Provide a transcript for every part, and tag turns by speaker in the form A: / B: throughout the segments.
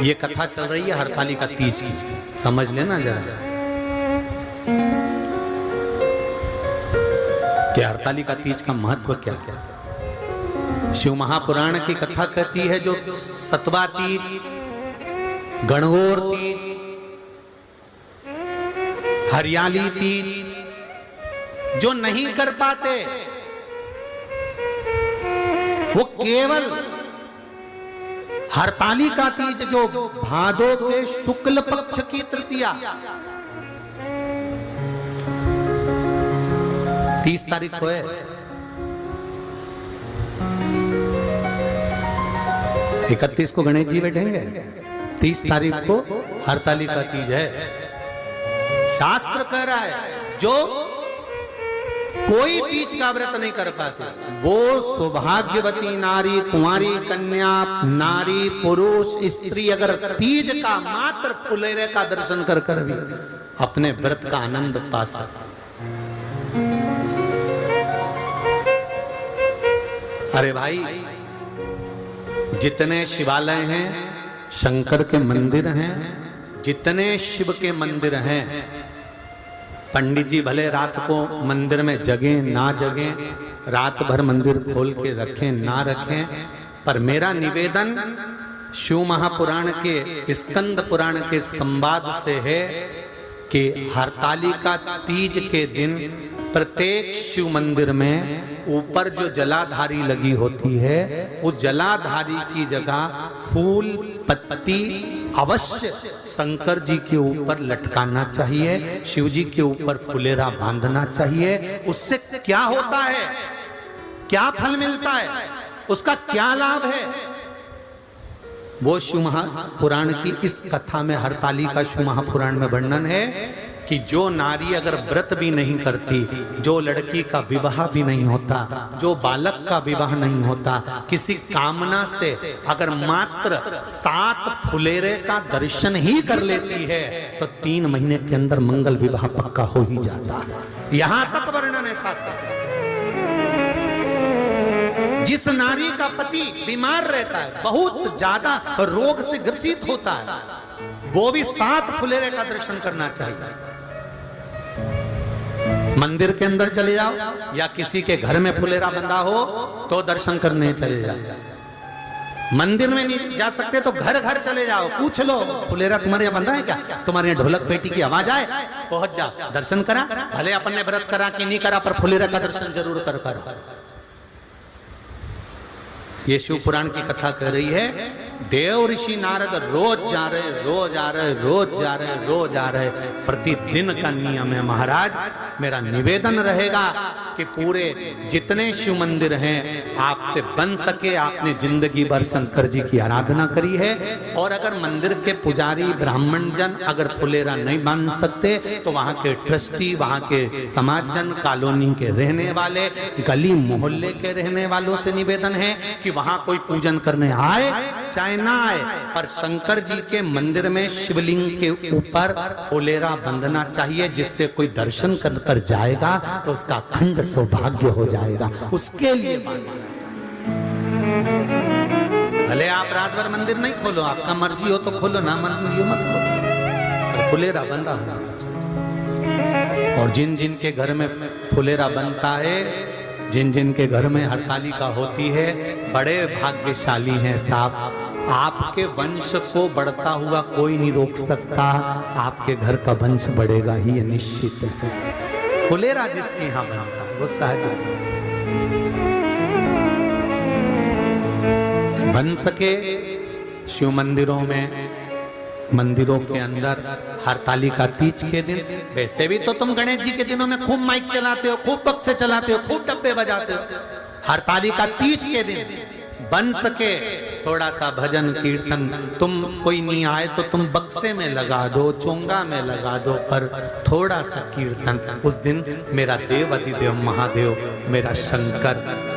A: ये कथा चल रही है हरतालिका तीज की, समझ लेना जरा कि हरतालिका तीज का महत्व क्या है। शिव महापुराण की कथा कहती है जो सतवा तीज, गणगौर तीज, हरियाली तीज जो नहीं कर पाते वो केवल हरतालिका तीज जो भादो के शुक्ल पक्ष की तृतीया 30 तारीख को है। 31 को गणेश जी बैठेंगे, 30 तारीख को हरतालिका तीज है। शास्त्र कह रहा है जो कोई तीज का व्रत नहीं कर पाते वो सौभाग्यवती नारी, कुंवारी कन्या, नारी, पुरुष, स्त्री अगर तीज का मात्र फुलेरे का दर्शन कर कर भी अपने व्रत का आनंद पा सकते। अरे भाई, जितने शिवालय हैं, शंकर के मंदिर हैं, जितने शिव के मंदिर हैं, पंडित जी भले रात को मंदिर में जगें ना जगें, रात भर मंदिर खोल के रखें ना रखें, पर मेरा निवेदन शिव महापुराण के स्कंद पुराण के संवाद से है कि हरतालिका तीज के दिन प्रत्येक शिव मंदिर में ऊपर जो जलाधारी लगी होती है वो जलाधारी की जगह फूल पत्ती अवश्य शंकर जी के ऊपर लटकाना चाहिए, शिव जी के ऊपर फुलेरा बांधना चाहिए। उससे क्या होता है, क्या फल मिलता है, उसका क्या लाभ है, वो शिव महापुराण की इस कथा में, हरतालिका शिव महापुराण में वर्णन है कि जो नारी अगर व्रत भी नहीं करती, जो लड़की का विवाह भी नहीं होता, जो बालक का विवाह नहीं होता, किसी कामना से अगर मात्र 7 फुलेरे का दर्शन ही कर लेती है तो 3 महीने के अंदर मंगल विवाह पक्का हो ही जाता है। यहां तक वर्णन है शास्त्र। जिस नारी का पति बीमार रहता है, बहुत ज्यादा रोग से ग्रसित होता है, वो भी 7 फुलेरे का दर्शन करना चाहिए। मंदिर के अंदर चले जाओ या किसी के घर में फुलेरा बंधा हो तो दर्शन करने चले जाओ। मंदिर में नहीं जा सकते तो घर घर चले जाओ, पूछ लो फुलेरा तुम्हारे यहाँ बंधा है क्या, तुम्हारे यहाँ ढोलक पेटी की आवाज आए, पहुंच जाओ, दर्शन करा, भले अपन ने व्रत करा कि नहीं करा पर फुलेरा का दर्शन जरूर कर। ये शिव पुराण की कथा कह रही है देव ऋषि नारद रोज जा रहे, रोज आ रहे, रोज जा रहे, रोज आ रहे, प्रतिदिन का नियम है। महाराज मेरा निवेदन रहेगा कि पूरे जितने शिव मंदिर हैं आपसे बन सके आपने जिंदगी भर शंकर जी की आराधना करी है, और अगर मंदिर के पुजारी ब्राह्मण जन अगर फुलेरा नहीं बांध सकते तो वहां के ट्रस्टी, वहां के समाजजन, कॉलोनी के रहने वाले, गली मोहल्ले के रहने वालों से निवेदन है कि वहां कोई पूजन करने आए चाहे ना आए, पर शंकर जी के मंदिर में शिवलिंग के ऊपर फुलेरा बंधना चाहिए, जिससे कोई दर्शन कर जाएगा तो उसका अखंड सौभाग्य हो जाएगा। उसके लिए बांधना चाहिए। भले आप रात भर मंदिर नहीं खोलो, आपका मर्जी हो तो खोलो, ना मर्जी हो मत खोलो, फुलेरा बंधा होना चाहिए। और जिन जिन के घर में फुलेरा बनता है, जिन जिन के घर में हरतालिका होती है, बड़े भाग्यशाली हैं साहब। आपके वंश को बढ़ता हुआ कोई नहीं रोक सकता, आपके घर का वंश बढ़ेगा ही, ये निश्चित है। फुलेरा जिसके यहाँ बनता है वो सहज बन सके। शिव मंदिरों में, मंदिरों के अंदर हरतालिका तीज के दिन, वैसे भी तो तुम गणेश जी के दिनों में खूब माइक चलाते हो, खूब बक्से चलाते हो, खूब डब्बे बजाते हो। हरतालिका तीज के दिन बन सके थोड़ा सा भजन कीर्तन, तुम कोई नहीं आए तो तुम बक्से में लगा दो, चोंगा में लगा दो, पर थोड़ा सा कीर्तन। उस दिन मेरा देव अधिदेव महादेव, मेरा शंकर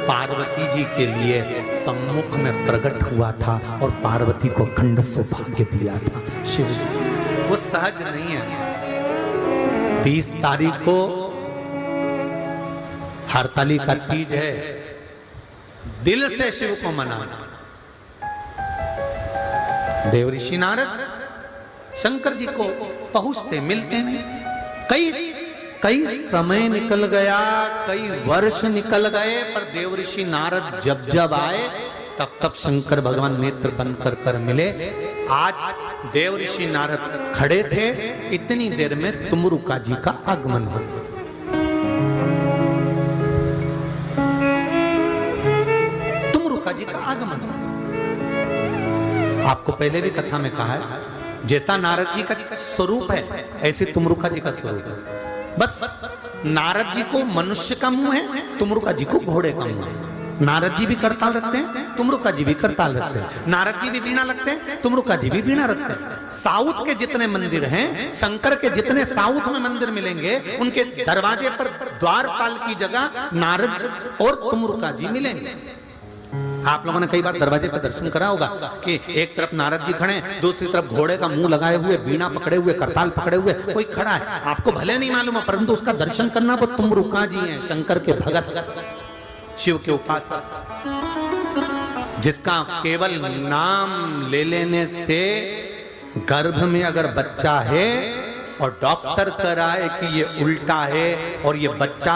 A: पार्वती जी के लिए सम्मुख में प्रकट हुआ था और पार्वती को अखंड सौभाग्य दिया था शिव जी। वो सहज नहीं है। 30 तारीख को हरतालिका तीज है, दिल से शिव को मनाना। देवऋषि नारद शंकर जी को पहुंचते मिलते हैं। कई समय निकल गया, कई वर्ष निकल गए, पर देवऋषि नारद जब आए तब शंकर भगवान नेत्र बंद कर मिले। आज देवऋषि नारद खड़े थे, इतनी देर में तुमरुका जी का आगमन हो गया। तुमरुका जी का आगमन, आपको पहले भी कथा में कहा है, जैसा नारद जी का स्वरूप है ऐसे तुमरुका जी का स्वरूप है। बस नारद जी को मनुष्य का मुंह है, तुमरुका जी को घोड़े का मुंह है। नारद जी भी करताल रखते हैं, तुमरुका जी भी करताल रखते हैं। नारद जी भी वीणा रखते हैं, तुमरुका जी भी वीणा रखते हैं। साउथ के जितने मंदिर हैं, शंकर के जितने साउथ में मंदिर मिलेंगे, उनके दरवाजे पर द्वारपाल की जगह नारद और तुमरुका जी मिलेंगे। आप लोगों ने कई बार दरवाजे पर दर्शन करा होगा कि एक तरफ नारद जी खड़े, दूसरी तरफ घोड़े का मुंह लगाए हुए, बीणा पकड़े हुए, करताल पकड़े हुए कोई खड़ा है। आपको भले नहीं मालूम है, परंतु उसका दर्शन करना वो तुमरुका जी हैं, शंकर के भगत, शिव के उपासक, जिसका केवल नाम ले लेने से गर्भ में अगर बच्चा है और डॉक्टर कराए कि ये उल्टा है और ये बच्चा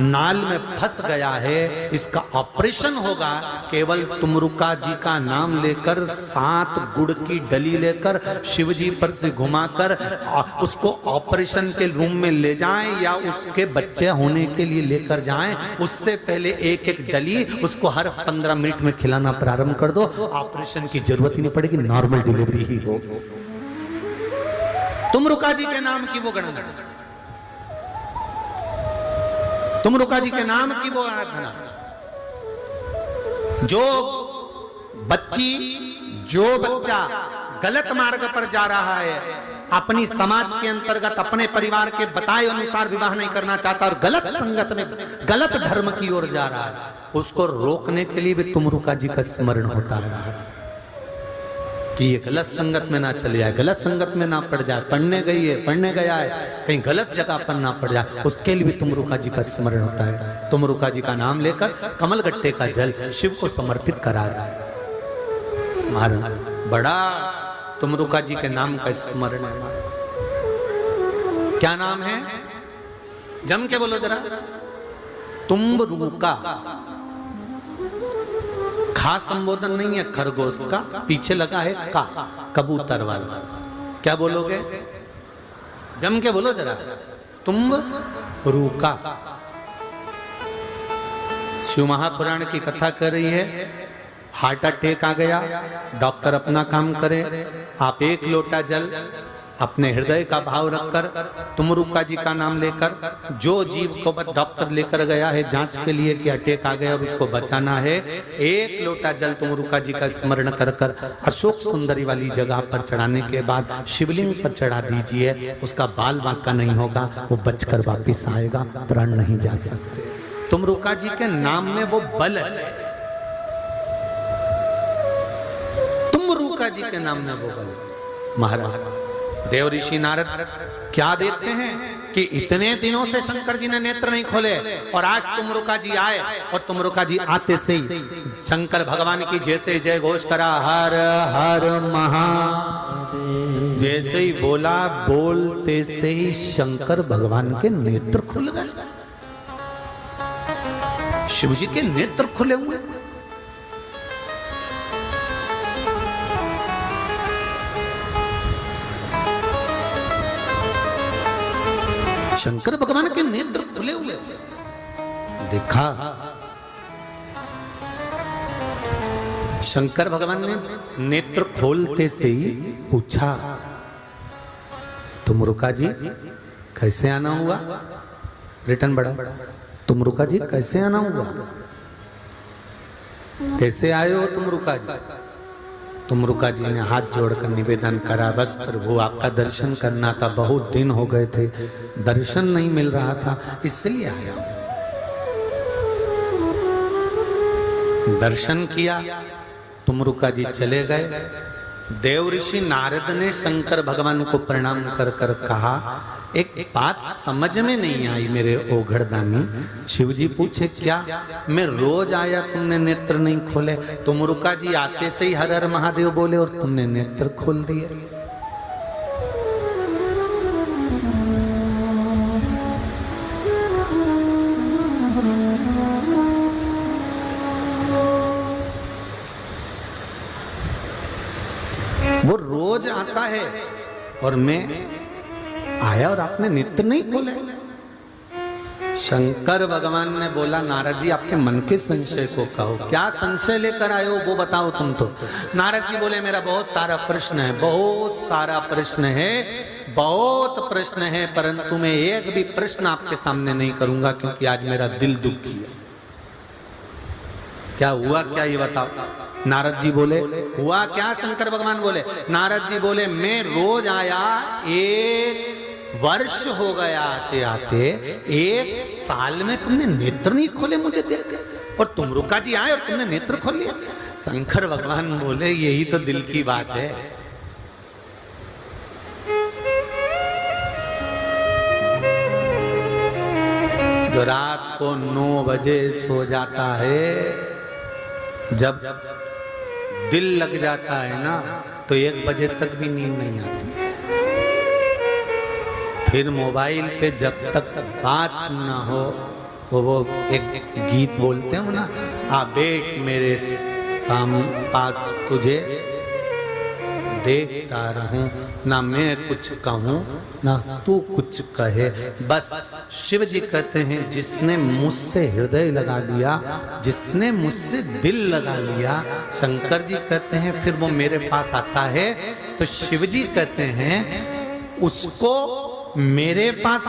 A: नाल में फंस गया है, इसका ऑपरेशन होगा, केवल तुमरुका जी का नाम लेकर 7 गुड़ की डली लेकर शिव जी पर से घुमाकर उसको ऑपरेशन के रूम में ले जाएं या उसके बच्चे होने के लिए लेकर जाएं, उससे पहले एक एक डली उसको हर 15 मिनट में खिलाना प्रारंभ कर दो। ऑपरेशन की जरूरत ही नहीं पड़ेगी, नॉर्मल डिलीवरी ही हो। तुमरुका जी के नाम की वो गणना, तुमरुका जी के नाम की वो आराधना। जो बच्चा गलत मार्ग पर जा रहा है, अपनी समाज के अंतर्गत अपने परिवार के बताए अनुसार विवाह नहीं करना चाहता और गलत संगत में गलत धर्म की ओर जा रहा है, उसको रोकने के लिए भी तुमरुका जी का स्मरण होता है कि ये गलत संगत में ना चले जाए, गलत संगत में ना पड़ जाए, पढ़ने गया है कहीं गलत जगह पर ना पड़ जाए, उसके लिए भी तुमरुका जी का स्मरण होता है। तुमरुका जी का नाम लेकर कमलगट्टे का जल शिव को समर्पित करा जाए। महाराज बड़ा तुमरुका जी के नाम का स्मरण है। क्या नाम है? जम के बोलो जरा। तुमरुका, खास संबोधन नहीं है खरगोश का, पीछे लगा है का, कबूतर वाला। क्या बोलोगे? जम के बोलो जरा। तुमरुका। शिव महापुराण की कथा कर रही है, हार्ट अटैक आ गया, डॉक्टर अपना काम करे, आप 1 लोटा जल अपने हृदय का भाव रखकर तुमरुका जी का नाम लेकर, जो जीव को डॉक्टर लेकर गया है जांच के लिए कि अटैक आ गया और उसको बचाना है, 1 लोटा जल तुमरुका जी का स्मरण कर कर अशोक सुंदरी वाली जगह पर चढ़ाने के बाद शिवलिंग पर चढ़ा दीजिए। उसका बाल बांका नहीं होगा, वो बचकर वापिस आएगा, प्राण नहीं जा सकते। तुमरुका जी के नाम में वो बल है, तुमरुका जी के नाम में वो बल है। महाराज देवऋषि नारद क्या देखते हैं कि इतने दिनों से शंकर जी ने नेत्र नहीं खोले और आज तुमरुका जी आए, और तुमरुका जी आते से ही शंकर भगवान की जैसे जय घोष करा, हर हर महादेव, जैसे ही बोला, बोलते से ही शंकर भगवान के नेत्र खुल गए। शिव जी के नेत्र खुले हुए। शंकर भगवान के नेत्र खुले हुए। देखा, शंकर भगवान ने नेत्र खोलते से ही पूछा, तुमरुका जी कैसे आना हुआ? रिटर्न बढ़ा, तुमरुका जी कैसे आना हुआ? कैसे आए हो तुमरुका जी? तुमरुका जी ने हाथ जोड़कर निवेदन करा, बस प्रभु आपका दर्शन करना था, बहुत दिन हो गए थे, दर्शन नहीं मिल रहा था, इसलिए आया। दर्शन किया, तुमरुका जी चले गए। देव ऋषि नारद ने शंकर भगवान को प्रणाम कर कर कहा, एक बात समझ में नहीं आई मेरे ओघड़दानी। शिव जी पूछे क्या? मैं रोज आया तुमने नेत्र नहीं खोले, तुम रुका जी आते से ही हर हर महादेव बोले और तुमने नेत्र खोल दिए। वो रोज आता है और मैं आया और आपने नेत्र नहीं खोले। शंकर भगवान ने बोला, नारद जी आपके मन के संशय को कहो, क्या संशय लेकर आए हो वो बताओ तुम तो। नारद जी बोले, मेरा बहुत सारा प्रश्न है, बहुत सारा प्रश्न है, बहुत प्रश्न है, परंतु मैं एक भी प्रश्न आपके सामने नहीं करूंगा क्योंकि आज मेरा दिल दुखी है। क्या हुआ क्या ये बताओ। नारद जी बोले, हुआ क्या? शंकर भगवान बोले, नारद जी बोले, मैं रोज आया, 1 वर्ष हो गया आते आते, 1 साल में तुमने नेत्र नहीं खोले मुझे देख के, और तुम रुका जी आए और तुमने नेत्र खोल लिया। शंकर भगवान बोले, यही तो दिल की बात है। जो रात को 9 बजे सो जाता है, जब दिल लग जाता है ना तो 1 बजे तक भी नींद नहीं आती है। फिर मोबाइल पे जब तक बात ना हो, वो एक गीत बोलते हो ना, आ बैठ मेरे पास तुझे देखता रहूं, ना मैं कुछ कहूं ना तू कुछ कहे। बस शिव जी कहते हैं, जिसने मुझसे हृदय लगा लिया, जिसने मुझसे दिल लगा लिया, शंकर जी कहते हैं फिर वो मेरे पास आता है। तो शिव जी कहते हैं उसको मेरे पास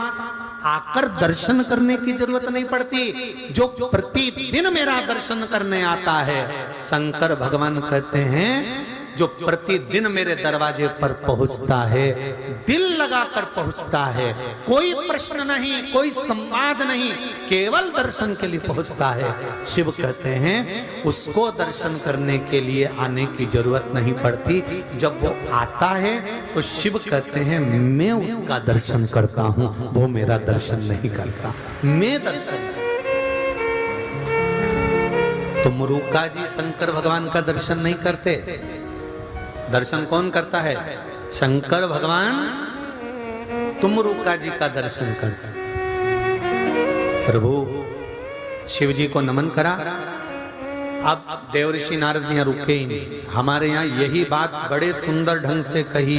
A: आकर दर्शन करने की जरूरत नहीं पड़ती, जो प्रतिदिन मेरा दर्शन करने आता है। शंकर भगवान कहते हैं जो प्रतिदिन मेरे दरवाजे पर पहुंचता है, दिल लगाकर पहुंचता है, कोई प्रश्न नहीं, कोई संवाद नहीं, केवल दर्शन के लिए पहुंचता है। शिव कहते हैं उसको दर्शन करने के लिए आने की जरूरत नहीं पड़ती। जब वो आता है तो शिव कहते हैं मैं उसका दर्शन करता हूं, वो मेरा दर्शन नहीं करता, मैं दर्शन। तो मुरुका जी शंकर भगवान का दर्शन नहीं करते, दर्शन कौन करता है? शंकर भगवान तुमरुका जी का दर्शन करते। प्रभु शिव जी को नमन करा। अब देव ऋषि नारद जी यहाँ रुके ही नहीं, हमारे यहाँ यही बात बड़े सुंदर ढंग से कही,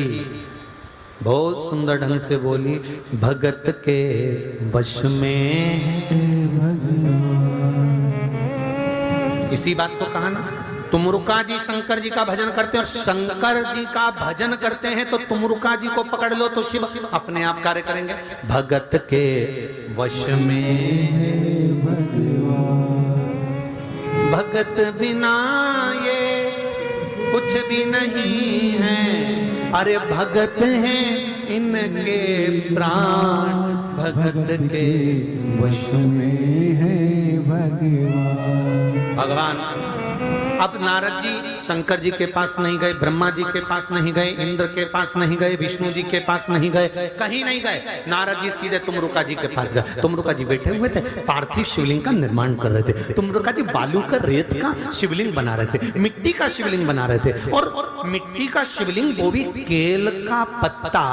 A: बहुत सुंदर ढंग से बोली, भगत के वश में। इसी बात को कहा ना, तुमरुका जी शंकर जी का भजन करते हैं और शंकर जी का भजन करते हैं तो तुमरुका जी को पकड़ लो तो शिव अपने आप कार्य करेंगे। भगत के वश में भगत बिना ये कुछ भी नहीं है, अरे भगत हैं इनके प्राण, भगत के वश में है भगवान। अब नारद जी शंकर जी के पास नहीं गए, ब्रह्मा जी के पास नहीं गए, इंद्र के पास नहीं गए, विष्णु जी के पास नहीं गए, कहीं नहीं गए। नारद जी सीधे तुमरुका जी के पास गए। तुमरुका जी बैठे हुए थे, पार्थिव शिवलिंग का निर्माण कर रहे थे। तुमरुका जी बालू का, रेत का शिवलिंग बना रहे थे, मिट्टी का शिवलिंग बना रहे थे, और मिट्टी का शिवलिंग वो भी केल का पत्ता,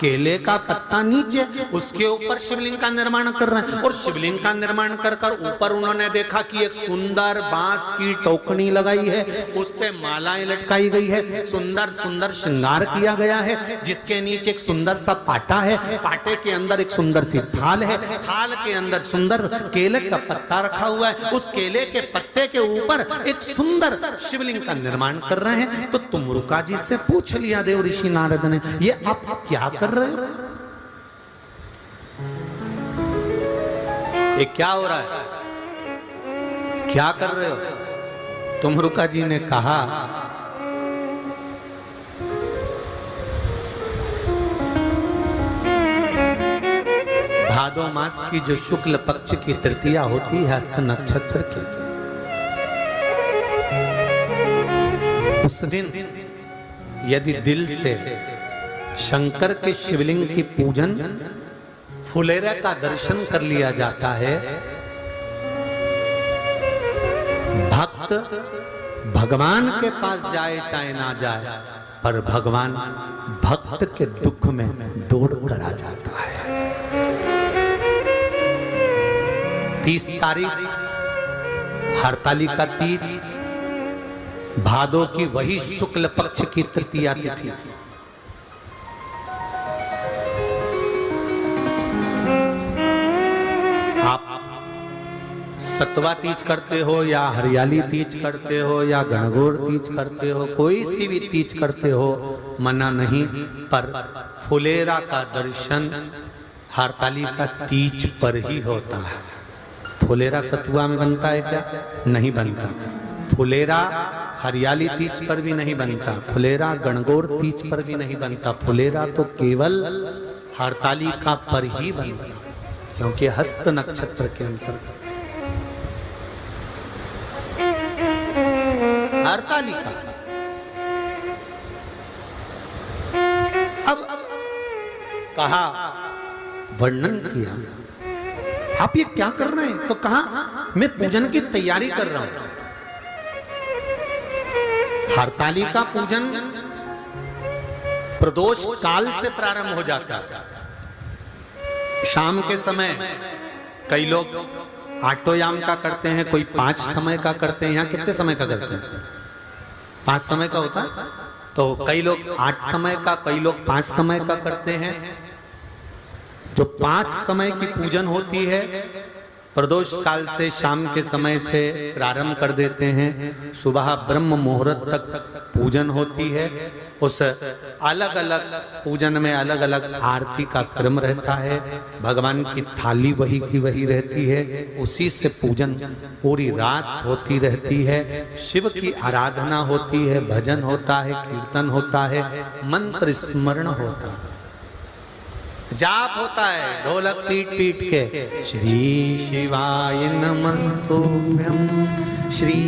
A: केले का पत्ता नीचे, उसके ऊपर शिवलिंग का निर्माण कर रहे हैं। और शिवलिंग का निर्माण कर कर ऊपर उन्होंने देखा कि एक सुंदर बांस की टोकनी लगाई है, उस पे मालाएं लटकाई गई है, सुंदर सुंदर श्रृंगार किया गया है, जिसके नीचे एक सुंदर सा पाटा है, पाटे के अंदर एक सुंदर सी थाल है, थाल के अंदर सुंदर केले का पत्ता रखा हुआ है, उस केले के पत्ते के ऊपर एक सुंदर शिवलिंग का निर्माण कर रहे हैं। तो तुमरुका जी से पूछ लिया देव ऋषि नारद ने, ये आप क्या कर रहे हो? ये क्या हो रहा है, क्या कर रहे हो? तुमरुका जी ने कहा, भादो मास की जो शुक्ल पक्ष की तृतीया होती है हस्त नक्षत्र की, उस दिन यदि दिल से शंकर के शिवलिंग की पूजन फुलेरा का दर्शन कर लिया जाता है, भक्त भगवान के पास जाए चाहे ना जाए, पर भगवान भक्त के दुख में दौड़ कर आ जाता है। 30 तारीख हरतालिका तीज, भादो की वही शुक्ल पक्ष की तृतीया तिथि। आप सतवा तीज करते हो या हरियाली तीज करते हो या गणगौर तीज करते हो, कोई सी भी तीज करते हो, मना नहीं, पर फुलेरा का दर्शन हरतालिका तीज पर ही होता है। फुलेरा सतुआ में बनता है क्या? नहीं बनता। फुलेरा हरियाली तीज पर भी नहीं बनता, फुलेरा गणगौर तीज पर भी नहीं बनता। फुलेरा तो केवल हरतालिका पर ही बनता, क्योंकि हस्त नक्षत्र के अंतर्गत हरतालिका। अब कहा, वर्णन किया, आप ये क्या कर रहे हैं? तो कहा, मैं पूजन की तैयारी कर रहा हूं। हरतालिका पूजन प्रदोष काल से प्रारंभ हो जाता है। शाम के समय कई लोग आटोयाम का करते हैं, कोई 5 समय का करते हैं। यहाँ कितने समय का करते हैं? 5 समय का होता है। तो कई लोग 8 समय का, कई लोग 5 समय का करते हैं। जो 5 समय की पूजन होती है, प्रदोष काल से शाम के समय से प्रारंभ कर देते हैं। सुबह ब्रह्म मुहूर्त तक पूजन होती है। उस अलग अलग पूजन में अलग अलग आरती का क्रम रहता है। भगवान की थाली वही की वही रहती है, उसी से पूजन पूरी रात होती रहती है। शिव की आराधना होती है, भजन होता है, कीर्तन होता है, मंत्र स्मरण होता है, जाप होता है, ढोलक पीट पीट के श्री शिवाय नमस्तुभ्यं, श्री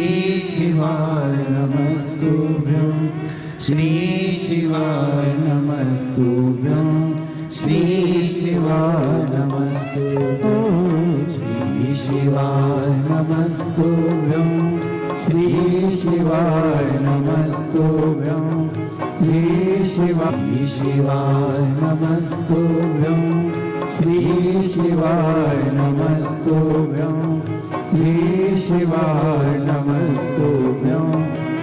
A: शिवाय नमस्तुभ्यं, श्री शिवाय नमस्तुभ्यं, श्री शिवाय नमस्तुभ्यं, श्री शिवाय नमस्तुभ्यं, श्री शिवाय नमस्तुभ्यं, श्री शिवाय नमस्तुभ्यं, श्री शिवाय नमस्तुभ्यं, श्री शिवाय नमस्तुभ्यं,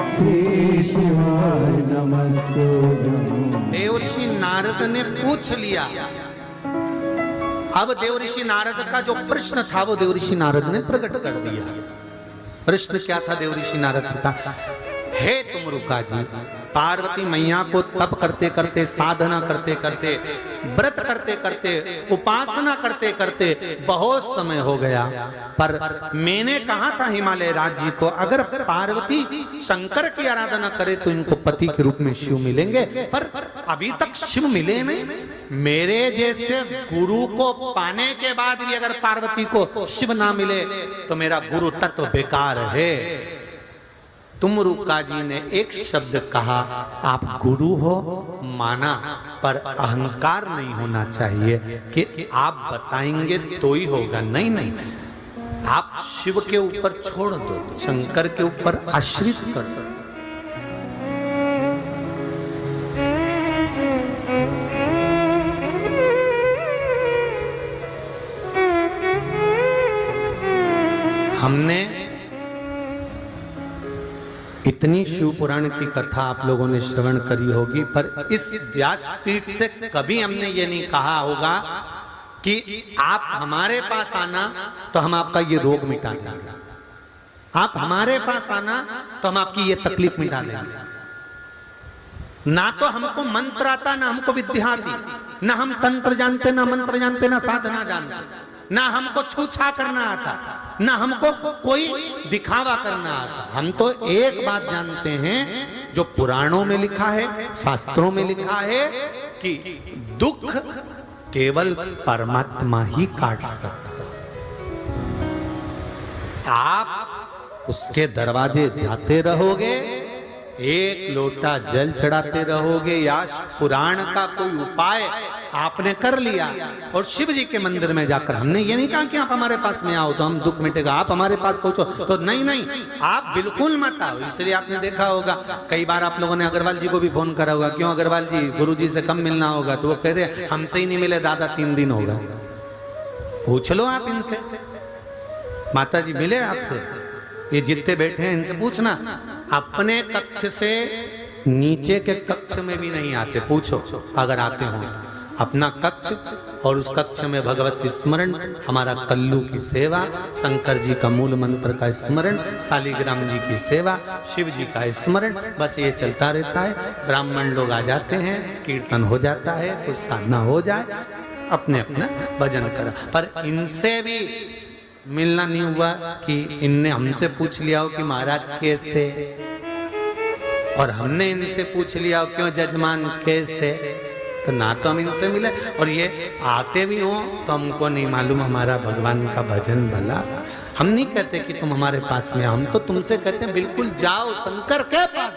A: श्री शिवाय नमस्तुभ्यं। देवर्षि नारद ने पूछ लिया। अब देवर्षि नारद का जो प्रश्न था वो देवर्षि नारद ने प्रकट कर दिया। प्रश्न क्या था देवर्षि नारद का? हे तुमरुका जी, पार्वती मैया को तप करते करते, साधना करते करते, व्रत करते करते, उपासना करते करते बहुत समय हो गया, पर मैंने कहा था हिमालय राज जी को, अगर पार्वती शंकर की आराधना करे तो इनको पति के रूप में शिव मिलेंगे, पर अभी तक शिव मिले नहीं। मेरे जैसे गुरु को पाने के बाद भी अगर पार्वती को शिव ना मिले तो मेरा गुरु तत्व बेकार है। तुमरुका जी ने एक शब्द कहा, आप गुरु हो माना, पर अहंकार नहीं होना चाहिए कि आप बताएंगे तो ही होगा। नहीं नहीं, आप शिव के ऊपर छोड़ दो, शंकर के ऊपर आश्रित कर दो। हमने इतनी शिव पुराण की कथा आप लोगों ने श्रवण करी होगी, पर इस व्यासपीठ से कभी हमने ये नहीं कहा होगा कि आप हमारे पास आना तो हम आपका ये रोग मिटा देंगे, आप हमारे पास आना तो हम आपकी ये तकलीफ मिटा देंगे। ना तो हमको मंत्र आता, ना हमको विद्या आती, ना हम तंत्र जानते, ना मंत्र जानते, ना साधना जानते, ना हमको छूछा करना आता, ना हमको कोई दिखावा करना आता। हम तो एक बात जानते हैं जो पुराणों में लिखा है, शास्त्रों में लिखा है कि दुख केवल परमात्मा ही काट सकता। आप उसके दरवाजे जाते रहोगे, एक लोटा जल चढ़ाते रहोगे या पुराण का कोई उपाय आपने कर लिया और शिव जी के मंदिर में जाकर, हमने ये नहीं कहा कि आप हमारे पास में आओ तो हम दुख मिटेगा, आप हमारे पास पहुंचो तो नहीं, आप बिल्कुल मत आओ। इसलिए आपने देखा होगा कई बार आप लोगों ने अग्रवाल जी को भी फोन करा होगा, क्यों अग्रवाल जी गुरुजी से कम मिलना होगा, तो वो कहते हैं हमसे ही नहीं मिले दादा 3 दिन हो गए। पूछ लो आप इनसे, माता जी मिले आपसे, ये जितने बैठे हैं इनसे पूछना। अपने कक्ष से नीचे के कक्ष में भी नहीं आते, पूछो अगर आते हो। अपना कक्ष और उस कक्ष में भगवत स्मरण, हमारा कल्लू की सेवा, शंकर जी का मूल मंत्र का स्मरण, शालिग्राम जी की सेवा, शिव जी का स्मरण, बस ये चलता रहता है। ब्राह्मण लोग आ जाते हैं, कीर्तन हो जाता है, कुछ साधना हो जाए, अपने अपना भजन करा। पर इनसे भी मिलना नहीं हुआ कि इनने हमसे पूछ लिया हो कि महाराज कैसे, और हमने इनसे पूछ लिया हो क्यों जजमान कैसे, तो ना तो हम इनसे मिले और ये आते भी हो तो हमको नहीं मालूम हमारा भगवान का भजन भला। हम नहीं कहते कि तुम हमारे पास में, हम तो तुमसे कहते हैं बिल्कुल जाओ शंकर के पास,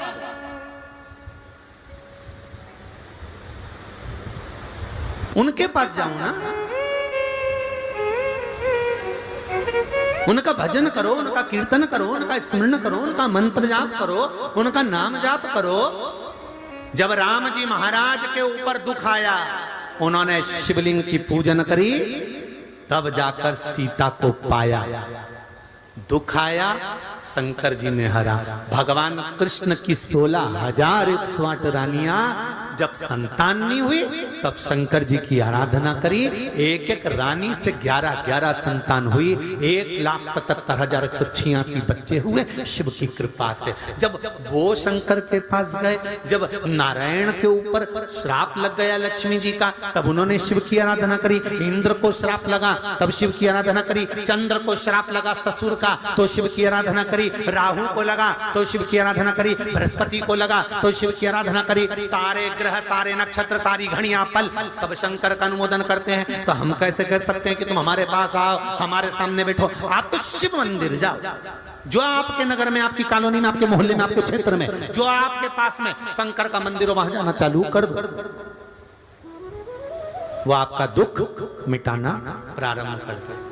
A: उनके पास जाओ ना, उनका भजन करो, उनका कीर्तन करो, उनका स्मरण करो, उनका मंत्र जाप करो, उनका नाम जाप करो। जब राम जी महाराज के ऊपर दुख आया, उन्होंने शिवलिंग की पूजन करी, तब जाकर सीता को पाया। दुख आया, शंकर जी ने हरा। भगवान कृष्ण की 16,108 रानियां जब संतान नहीं हुई, तब शंकर जी की आराधना करी। एक एक रानी से 11 संतान हुई, 1,77,186 बच्चे हुए शिव की कृपा से। जब वो शंकर के पास गए, जब नारायण के ऊपर श्राप लग गया लक्ष्मी जी का, तब उन्होंने शिव की आराधना करी। इंद्र को श्राप लगा, तब शिव की आराधना करी। चंद्र को श्राप लगा ससुर का, तो शिव की आराधना करी। राहु को लगा तो शिव की आराधना करी। बृहस्पति को लगा तो शिव की आराधना करी। सारे ग्रह, सारे नक्षत्र, सारी घड़ियां, पल सब शंकर का अनुमोदन करते हैं। तो हम कैसे कह सकते हैं कि तुम हमारे पास आओ, हमारे सामने बैठो? आप तो शिव मंदिर जाओ, जो आपके नगर में, आपकी कॉलोनी में, आपके मोहल्ले में, आपके क्षेत्र में, जो आपके पास में शंकर का मंदिर हो, वहां जाना चालू कर दो। वो आपका दुख मिटाना प्रारंभ कर दे।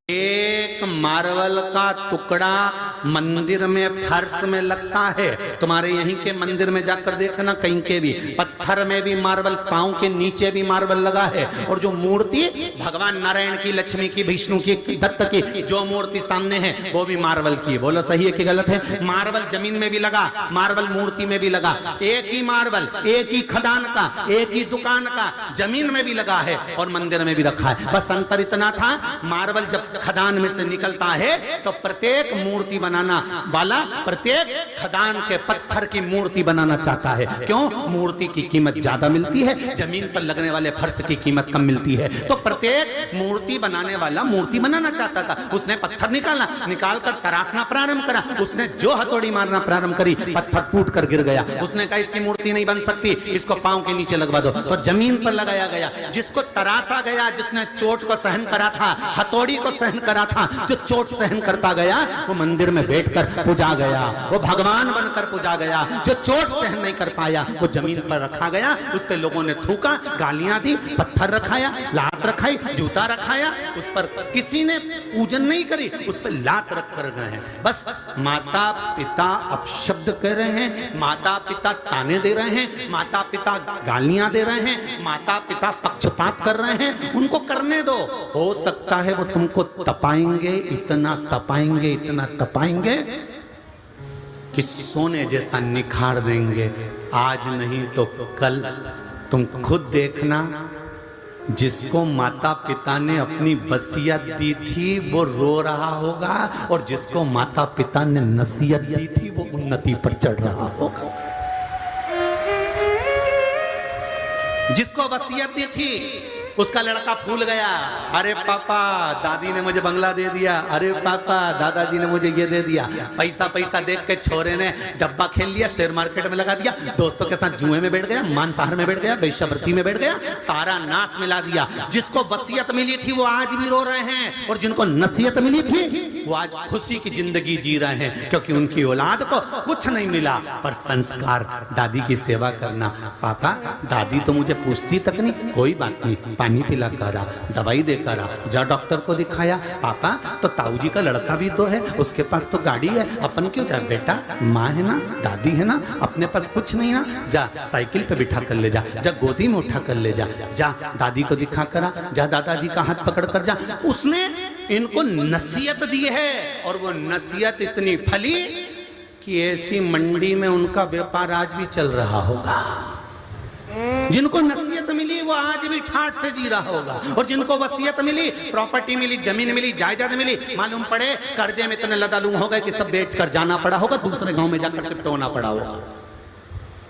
A: एक मार्बल का टुकड़ा मंदिर में फर्श में लगता है, तुम्हारे यहीं के मंदिर में जाकर देखना, कहीं के भी पत्थर में भी मार्बल, पांव के नीचे भी मार्बल लगा है। और जो मूर्ति भगवान नारायण की, लक्ष्मी की, विष्णु की, दत्त की जो मूर्ति सामने है, वो भी मार्बल की है। बोलो सही है कि गलत है? मार्बल जमीन में भी लगा, मार्बल मूर्ति में भी लगा। एक ही मार्बल, एक ही खदान का, एक ही दुकान का, जमीन में भी लगा है और मंदिर में भी रखा है। बस अंतर इतना था, मार्बल जब खदान में से निकलता है तो प्रत्येक मूर्ति बनाना वाला प्रत्येक खदान के पत्थर की मूर्ति बनाना चाहता है। क्यों? मूर्ति की कीमत ज्यादा मिलती है, जमीन पर लगने वाले फर्श की कीमत कम मिलती है। तो प्रत्येक मूर्ति बनाने वाला मूर्ति बनाना चाहता था। उसने पत्थर निकाला, निकालकर तराशना प्रारंभ करा। उसने जो हथौड़ी मारना प्रारंभ करी, पत्थर टूट कर गिर गया। उसने कहा इसकी मूर्ति नहीं बन सकती, इसको पांव के नीचे लगवा दो। तो जमीन पर लगाया गया। जिसको तराशा गया, जिसने चोट को सहन करा था, हथौड़ी को सहन करा था, जो चोट सहन करता गया, वो मंदिर में बैठकर पूजा गया, वो भगवान बनकर पूजा गया। जो चोट सहन नहीं कर पाया, वो जमीन पर रखा गया। उस पे लोगों ने थूका, गालियां दी, पत्थर रखाया, लात रखाई, जूता रखाया। उस पर किसी ने पूजन नहीं करी, उस पर लात रख कर गए हैं। बस माता पिता अपशब्द कह रहे हैं, माता पिता ताने दे रहे हैं, माता पिता गालियां दे रहे हैं, माता पिता पक्षपात कर रहे हैं। उनको करने दो, हो सकता है वो तुमको तपाएंगे, इतना तपाएंगे, इतना तपाएंगे कि सोने जैसा निखार देंगे। आज नहीं तो कल तुम खुद देखना, जिसको माता पिता ने अपनी वसीयत दी थी वो रो रहा होगा, और जिसको माता पिता ने नसीहत दी थी वो उन्नति पर चढ़ रहा होगा। जिसको वसीयत दी थी उसका लड़का फूल गया, अरे पापा दादी ने मुझे बंगला दे दिया, अरे पापा दादाजी ने मुझे ये दे दिया। पैसा पैसा देख के छोरे ने डब्बा खेल लिया, शेयर मार्केट में लगा दिया, दोस्तों के साथ जुए में बैठ गया, मांसाहार में बैठ गया, वेश्यावृत्ति में बैठ गया, सारा नाश मिला दिया। जिसको वसीयत मिली थी वो आज भी रो रहे हैं, और जिनको नसीहत मिली थी वो आज खुशी की जिंदगी जी रहे हैं, क्योंकि उनकी औलाद को कुछ नहीं मिला पर संस्कार। दादी की सेवा करना, पापा दादी तो मुझे पूछती तक नहीं, कोई बात नहीं, पानी पिला कर आ, दवाई दे कर आ, जा डॉक्टर को दिखाया। पापा तो ताऊ जी का लड़का भी तो है, उसके पास तो गाड़ी है, अपन क्यों जाए? बेटा माँ है ना, दादी है ना, अपने पास कुछ नहीं ना, जा साइकिल पे बिठा कर ले जा, जा गोदी में उठा कर ले जा, जा दादी को दिखा कर आ, जा दादाजी का हाथ पकड़ कर जा। उसने इनको नसीहत दी है, और वो नसीहत इतनी फली कि ऐसी मंडी में उनका व्यापार आज भी चल रहा होगा। जिनको नसीहत मिली वो आज भी ठाठ से जी रहा होगा, और जिनको वसीयत मिली, प्रॉपर्टी मिली, जमीन मिली, जायदाद मिली, मालूम पड़े कर्जे में इतने लदालू हो गए कि सब बेच कर जाना पड़ा होगा, दूसरे गांव में जाकर शिफ्ट होना पड़ा होगा।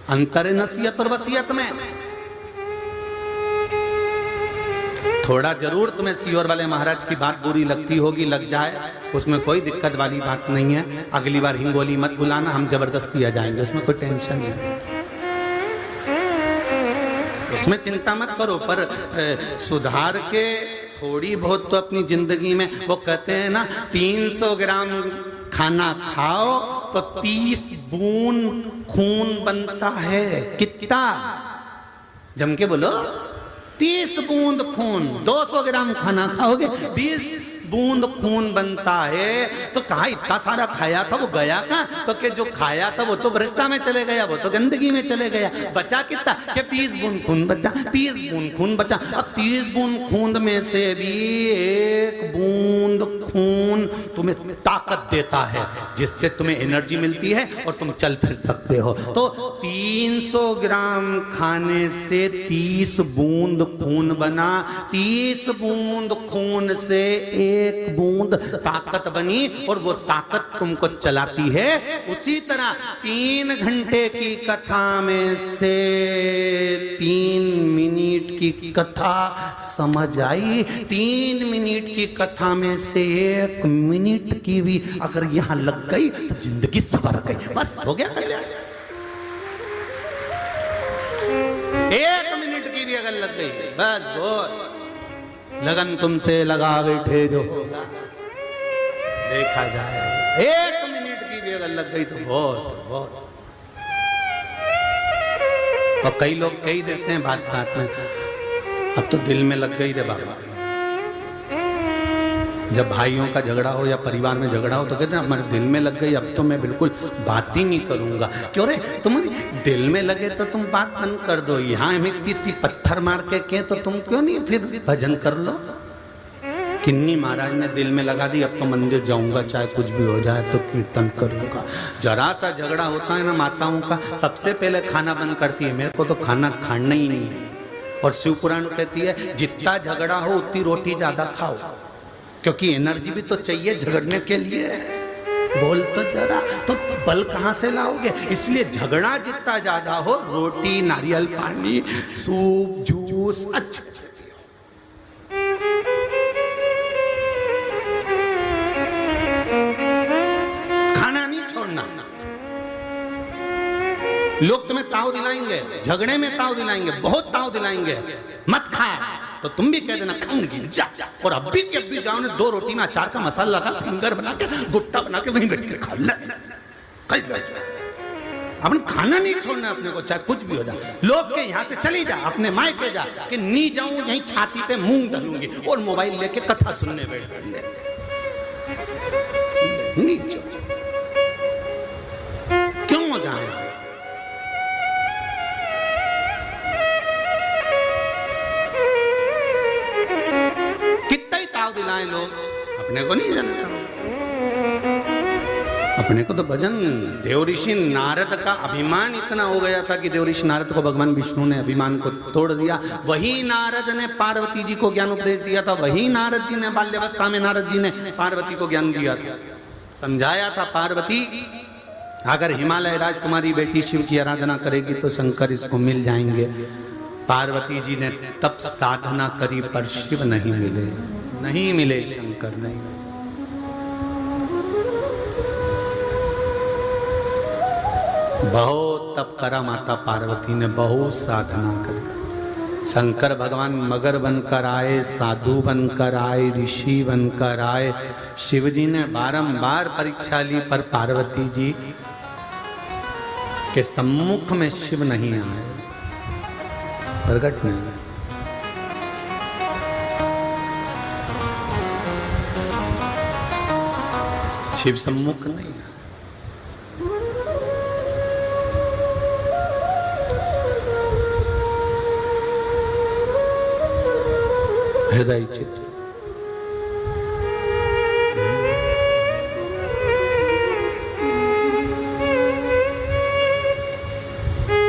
A: अंतर है नसीहत और वसीयत में। थोड़ा जरूर तुम्हें सीहोर वाले महाराज की बात बुरी लगती होगी, लग जाए, उसमें कोई दिक्कत वाली बात नहीं है। अगली बार हिंगोली मत बुलाना, हम जबरदस्ती आ जाएंगे, उसमें कोई टेंशन नहीं, उसमें चिंता मत करो। पर सुधार के थोड़ी बहुत तो अपनी जिंदगी में, वो कहते हैं ना 300 ग्राम खाना खाओ तो 30 बूंद खून बनता है। कितना? जम के बोलो, 30 बूंद खून। 200 ग्राम खाना खाओगे 20 बूंद खून बनता है। तो कहा इतना सारा खाया था, वो गया कहाँ? तो के जो खाया था वो तो भ्रष्टा में चले गया, वो तो गंदगी में चले गया। बचा कितना? कि 30 बूंद खून बचा, 30 बूंद खून बचा। अब 30 बूंद खून में से भी 1 बूंद खून तुम्हें ताकत देता है, जिससे तुम्हें एनर्जी मिलती है और तुम चल फिर सकते हो। तो 300 ग्राम खाने से 30 बूंद खून बना, 30 बूंद खून से 1 बूंद ताकत बनी, और वो ताकत तुमको चलाती है। उसी तरह 3 घंटे की कथा में से 3 मिनट की कथा समझ आई। 3 मिनट की कथा में से 1 मिनट की भी अगर यहां लग गई तो जिंदगी सवर गई, बस हो गया कल्याण। 1 मिनट की भी अगर लग गई बस बहुत। लगन तुमसे लगा बैठे जो होगा देखा जाए। 1 मिनट की भी अगर लग गई तो बहुत बहुत। और कई लोग कह देते हैं बात बात में, अब तो दिल में लग गई रे बाबा। जब भाइयों का झगड़ा हो या परिवार में झगड़ा हो तो कहते हैं हमारे दिल में लग गई, अब तो मैं बिल्कुल बात ही नहीं करूंगा। क्यों रे? तुम्हारे दिल में लगे तो तुम बात बंद कर दो। यहाँ हमें इतनी पत्थर मार के तो तुम क्यों नहीं फिर भजन कर लो? किन्नी महाराज ने दिल में लगा दी, अब तो मंदिर जाऊंगा, चाहे कुछ भी हो जाए तो कीर्तन करूंगा। जरा सा झगड़ा होता है ना माताओं का, सबसे पहले खाना बंद करती है, मेरे को तो खाना खाना ही नहीं है। और शिव पुराण कहती है जितना झगड़ा हो उतनी रोटी ज्यादा खाओ, क्योंकि एनर्जी भी तो चाहिए झगड़ने के लिए। बोल तो जरा, तो बल कहां से लाओगे? इसलिए झगड़ा जितना ज्यादा हो, रोटी, नारियल पानी, सूप, जूस अच्छा से खाना नहीं छोड़ना। लोग तुम्हें ताव दिलाएंगे, झगड़े में ताव दिलाएंगे, बहुत ताव दिलाएंगे, मत खा, तो तुम भी कह देना खाऊंगी जा। और अभी के अभी जाओ ने 2 रोटी में अचार का मसाला लगा, फिंगर बना के, गुट्टा बना के वहीं बैठ के खा ले। अपन खाना नहीं छोड़ना अपने को, चाहे कुछ भी हो जाए। लोग के यहाँ से चली जा, अपने मायके जा, कि नहीं जाऊं यहीं छाती पे मूंग डालूंगी और मोबाइल लेके कथा सुनने बैठ जाएंगे। क्यों जाए? कितना ही ताव दिलाएं लोग, अपने को नहीं जाना। अपने को तो भजन। देव ऋषि नारद का अभिमान इतना हो गया था कि देव ऋषि नारद को भगवान विष्णु ने अभिमान को तोड़ दिया। वही नारद ने पार्वती जी को ज्ञान उपदेश दिया था, वही नारद जी ने बाल्यावस्था में नारद जी ने पार्वती को ज्ञान दिया था, समझाया था पार्वती अगर हिमालय राज तुम्हारी बेटी शिव की आराधना करेगी तो शंकर इसको मिल जाएंगे। पार्वती जी ने तप साधना करी पर शिव नहीं मिले, नहीं मिले, शंकर नहीं मिले। बहुत तप करा माता पार्वती ने, बहुत साधना करी। शंकर भगवान मगर बनकर आए, साधु बनकर आए, ऋषि बनकर आए। शिव जी ने बारंबार परीक्षा ली पर पार्वती जी के सम्मुख में शिव नहीं आए, प्रकट नहीं। शिव सम्मुख नहीं है। हृदय चित्र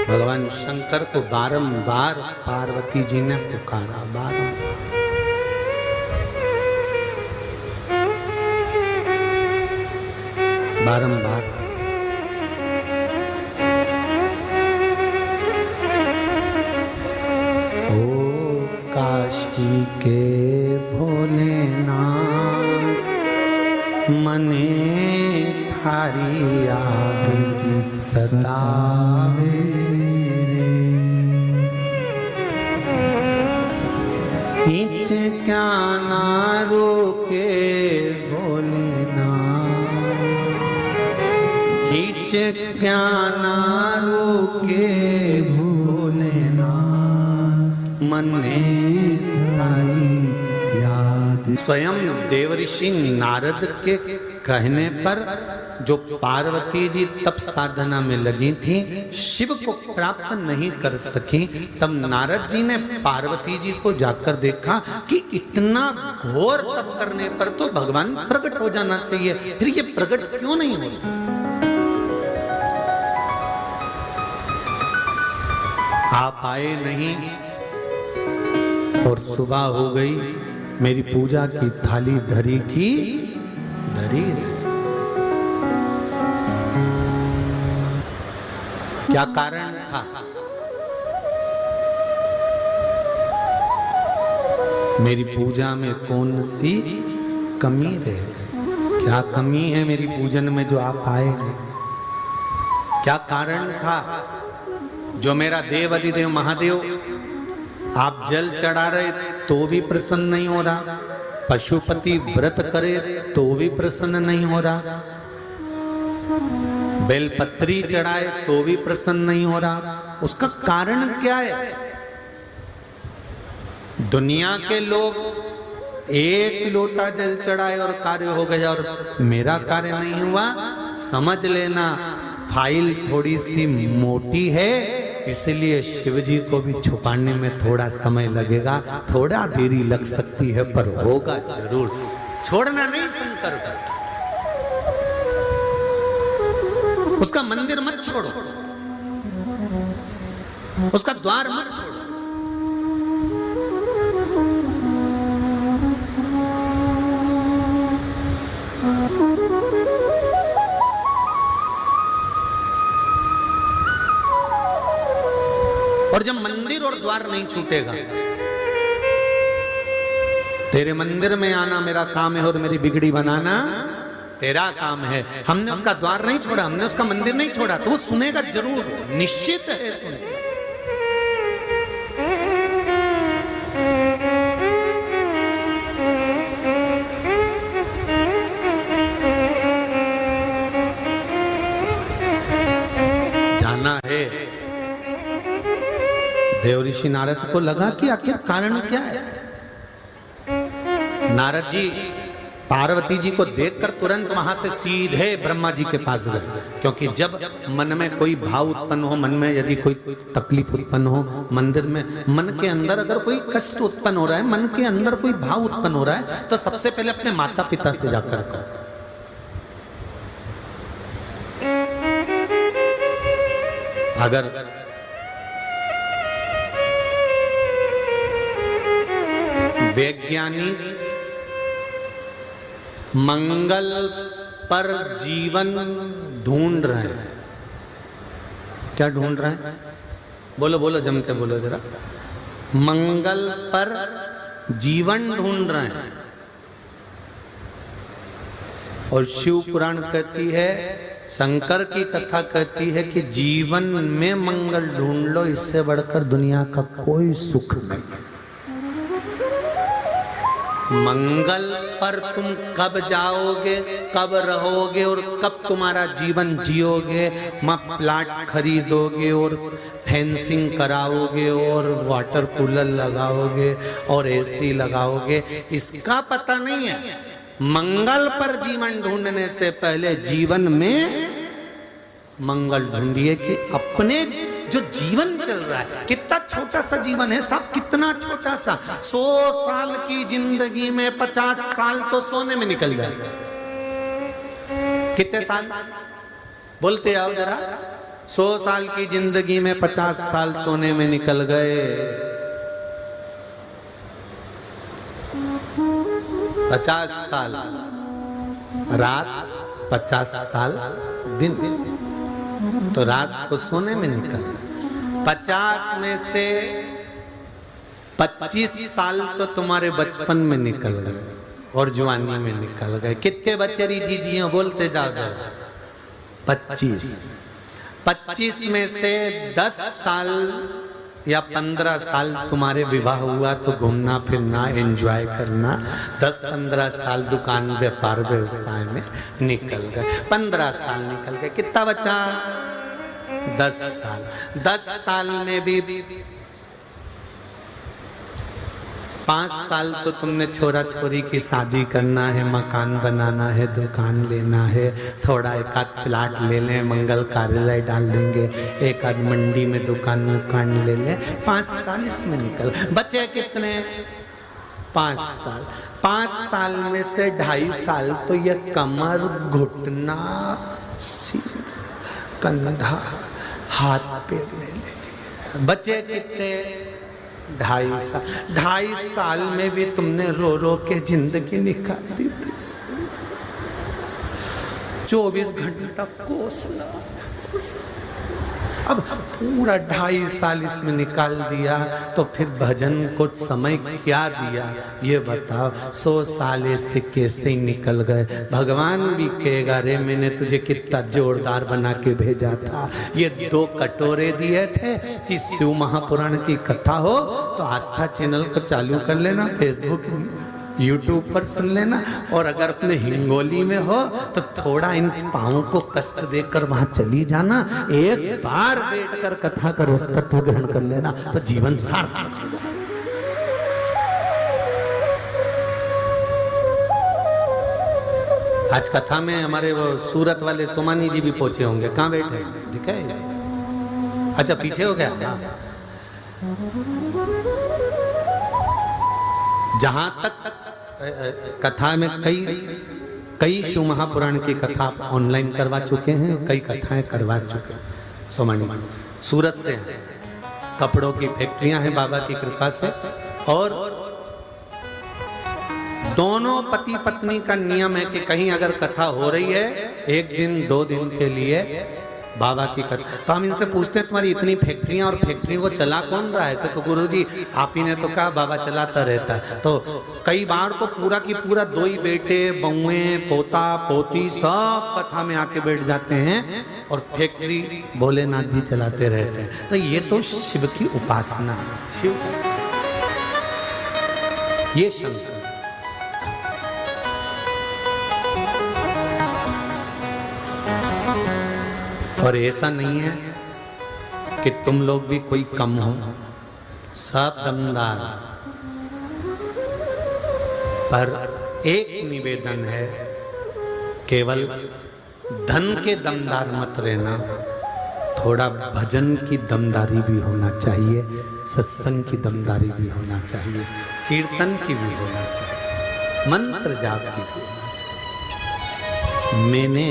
A: भगवान शंकर को बारंबार पार्वती जी ने पुकारा, बारंबार। काशी के भोलेनाथ मने थारी याद सतावे, हिच क्या ना रोके भोलेनाथ, हिच क्या ना रोके भोलेनाथ मने थारी याद। स्वयं देवऋषि नारद के कहने पर जो पार्वती जी तप साधना में लगी थी, शिव को प्राप्त नहीं कर सकी, तब नारद जी ने पार्वती जी को जाकर देखा कि इतना घोर तप करने पर तो भगवान प्रकट हो जाना चाहिए, फिर ये प्रकट क्यों नहीं हो? आप आए नहीं और सुबह हो गई, मेरी पूजा की थाली धरी की धरी। क्या कारण था? मेरी पूजा में कौन सी कमी रह गई? क्या कमी है मेरी पूजन में जो आप आए नहीं? क्या कारण था जो मेरा देव अधिदेव महादेव आप जल चढ़ा रहे तो भी प्रसन्न नहीं हो रहा, पशुपति व्रत करे तो भी प्रसन्न नहीं हो रहा, बेलपत्री चढ़ाए तो भी प्रसन्न नहीं हो रहा? उसका कारण क्या है? दुनिया के लोग एक लोटा जल चढ़ाए और कार्य हो गया और मेरा कार्य नहीं हुआ, समझ लेना फाइल थोड़ी सी मोटी है, इसलिए शिव जी को भी छुपाने में थोड़ा समय लगेगा, थोड़ा देरी लग सकती है पर होगा जरूर। छोड़ना नहीं शंकर का, उसका मंदिर मत छोड़ो, उसका द्वार मत छोड़ो। और जब मंदिर और द्वार नहीं छूटेगा, तेरे मंदिर में आना मेरा काम है और मेरी बिगड़ी बनाना तेरा काम है। हमने उसका द्वार नहीं छोड़ा, हमने उसका मंदिर नहीं छोड़ा, तो वो सुनेगा जरूर, निश्चित है सुने। जाना है। देवऋषि नारद को लगा कि आखिर कारण क्या है। नारद जी पार्वती जी को देखकर तुरंत वहां से सीधे ब्रह्मा जी के पास गए, क्योंकि जब मन में कोई भाव उत्पन्न हो, मन में यदि कोई तकलीफ उत्पन्न हो, मंदिर में मन के अंदर अगर कोई कष्ट उत्पन्न हो रहा है, मन के अंदर कोई भाव उत्पन्न हो रहा है, तो सबसे पहले अपने माता पिता से जाकर कहो। अगर वैज्ञानिक मंगल पर जीवन ढूंढ रहे हैं, क्या ढूंढ रहे हैं? बोलो बोलो जम के बोलो जरा। मंगल पर जीवन ढूंढ रहे हैं। और शिव पुराण कहती है, शंकर की कथा कहती है कि जीवन में मंगल ढूंढ लो, इससे बढ़कर दुनिया का कोई सुख नहीं। मंगल पर तुम कब जाओगे, कब रहोगे और कब तुम्हारा जीवन जियोगे, प्लाट खरीदोगे और फेंसिंग कराओगे और वाटर कूलर लगाओगे और एसी लगाओगे, इसका पता नहीं है। मंगल पर जीवन ढूंढने से पहले जीवन में मंगल ढूंढिए कि अपने जो जीवन चल रहा है, कितना छोटा सा जीवन है साहब, कितना छोटा सा। 100 साल की जिंदगी में 50 साल तो सोने में निकल गए। कितने साल बोलते आओ जरा। 100 साल की जिंदगी में 50 साल सोने में निकल गए। 50 साल रात, 50 साल दिन, तो रात को सोने में निकल गए। 50 में से 25 साल तो तुम्हारे बचपन में निकल गए और जवानी में निकल गए। कितने बच्चे जी जी बोलते जाओ जरा। 25 में से 10 साल या 15 साल तुम्हारे विवाह हुआ तो घूमना फिरना एंजॉय करना, 10-15 साल दुकान व्यापार व्यवसाय में निकल गए। 15 साल निकल गए, कितना बचा? 10 साल। 10 साल में भी 5 साल तो तुमने छोरा छोरी की शादी करना है, मकान बनाना है, दुकान लेना है, थोड़ा एक आध प्लाट ले लें, मंगल कार्यालय डाल देंगे, एक आध मंडी में दुकान ले लें। 5 साल इसमें निकल। बचे कितने? 5 साल। 5 साल में से 2.5 साल तो ये कमर, घुटना, कंधा, हाथ पैर ले लिए। बचे कितने? 2.5 साल। 2.5 साल में भी तुमने रो रो के जिंदगी निकाल दी। 24 घंटा कोसना। अब पूरा 2.5 साल इसमें निकाल दिया तो फिर भजन को समय क्या दिया ये बताओ। 100 साल ऐसे कैसे ही निकल गए। भगवान भी कहेगा रे मैंने तुझे कितना जोरदार बना के भेजा था। ये 2 कटोरे दिए थे कि शिव महापुराण की कथा हो तो आस्था चैनल को चालू कर लेना, फेसबुक यूट्यूब पर सुन लेना, और अगर अपने हिंगोली में हो तो थोड़ा इन पाँवों को कष्ट देकर वहां चली जाना, एक बार बैठकर कथा का रस तत्व ग्रहण कर लेना तो जीवन सार्थक हो जाए। आज कथा में हमारे वो सूरत वाले सोमानी जी भी पहुंचे होंगे। कहाँ बैठे हैं? ठीक है, अच्छा पीछे हो गया। जहां तक कथा में कई शिव महापुराण की कथा ऑनलाइन करवा चुके हैं, कई कथाएं करवा चुके हैं। सोमानी सूरत से कपड़ों की फैक्ट्रियां हैं बाबा की कृपा से, और दोनों पति पत्नी का नियम है कि कहीं अगर कथा हो रही है 1 दिन 2 दिन के लिए बाबा की कथा, तो हम इनसे पूछते हैं तुम्हारी इतनी फैक्ट्रियां और फैक्ट्री को चला कौन रहा है? तो गुरुजी आप ही ने तो कहा बाबा चलाता रहता है। तो कई बार तो पूरा की पूरा 2 ही बेटे, बहुएं, पोता पोती सब कथा में आके बैठ जाते हैं और फैक्ट्री भोलेनाथ जी चलाते रहते हैं। तो ये तो शिव की उपासना है। शिव ये शंकर। और ऐसा नहीं है कि तुम लोग भी कोई कम हो, सब दमदार। पर एक निवेदन है, केवल धन के दमदार मत रहना, थोड़ा भजन की दमदारी भी होना चाहिए, सत्संग की दमदारी भी होना चाहिए, कीर्तन की भी होना चाहिए, मंत्र जाप की भी होना चाहिए। मैंने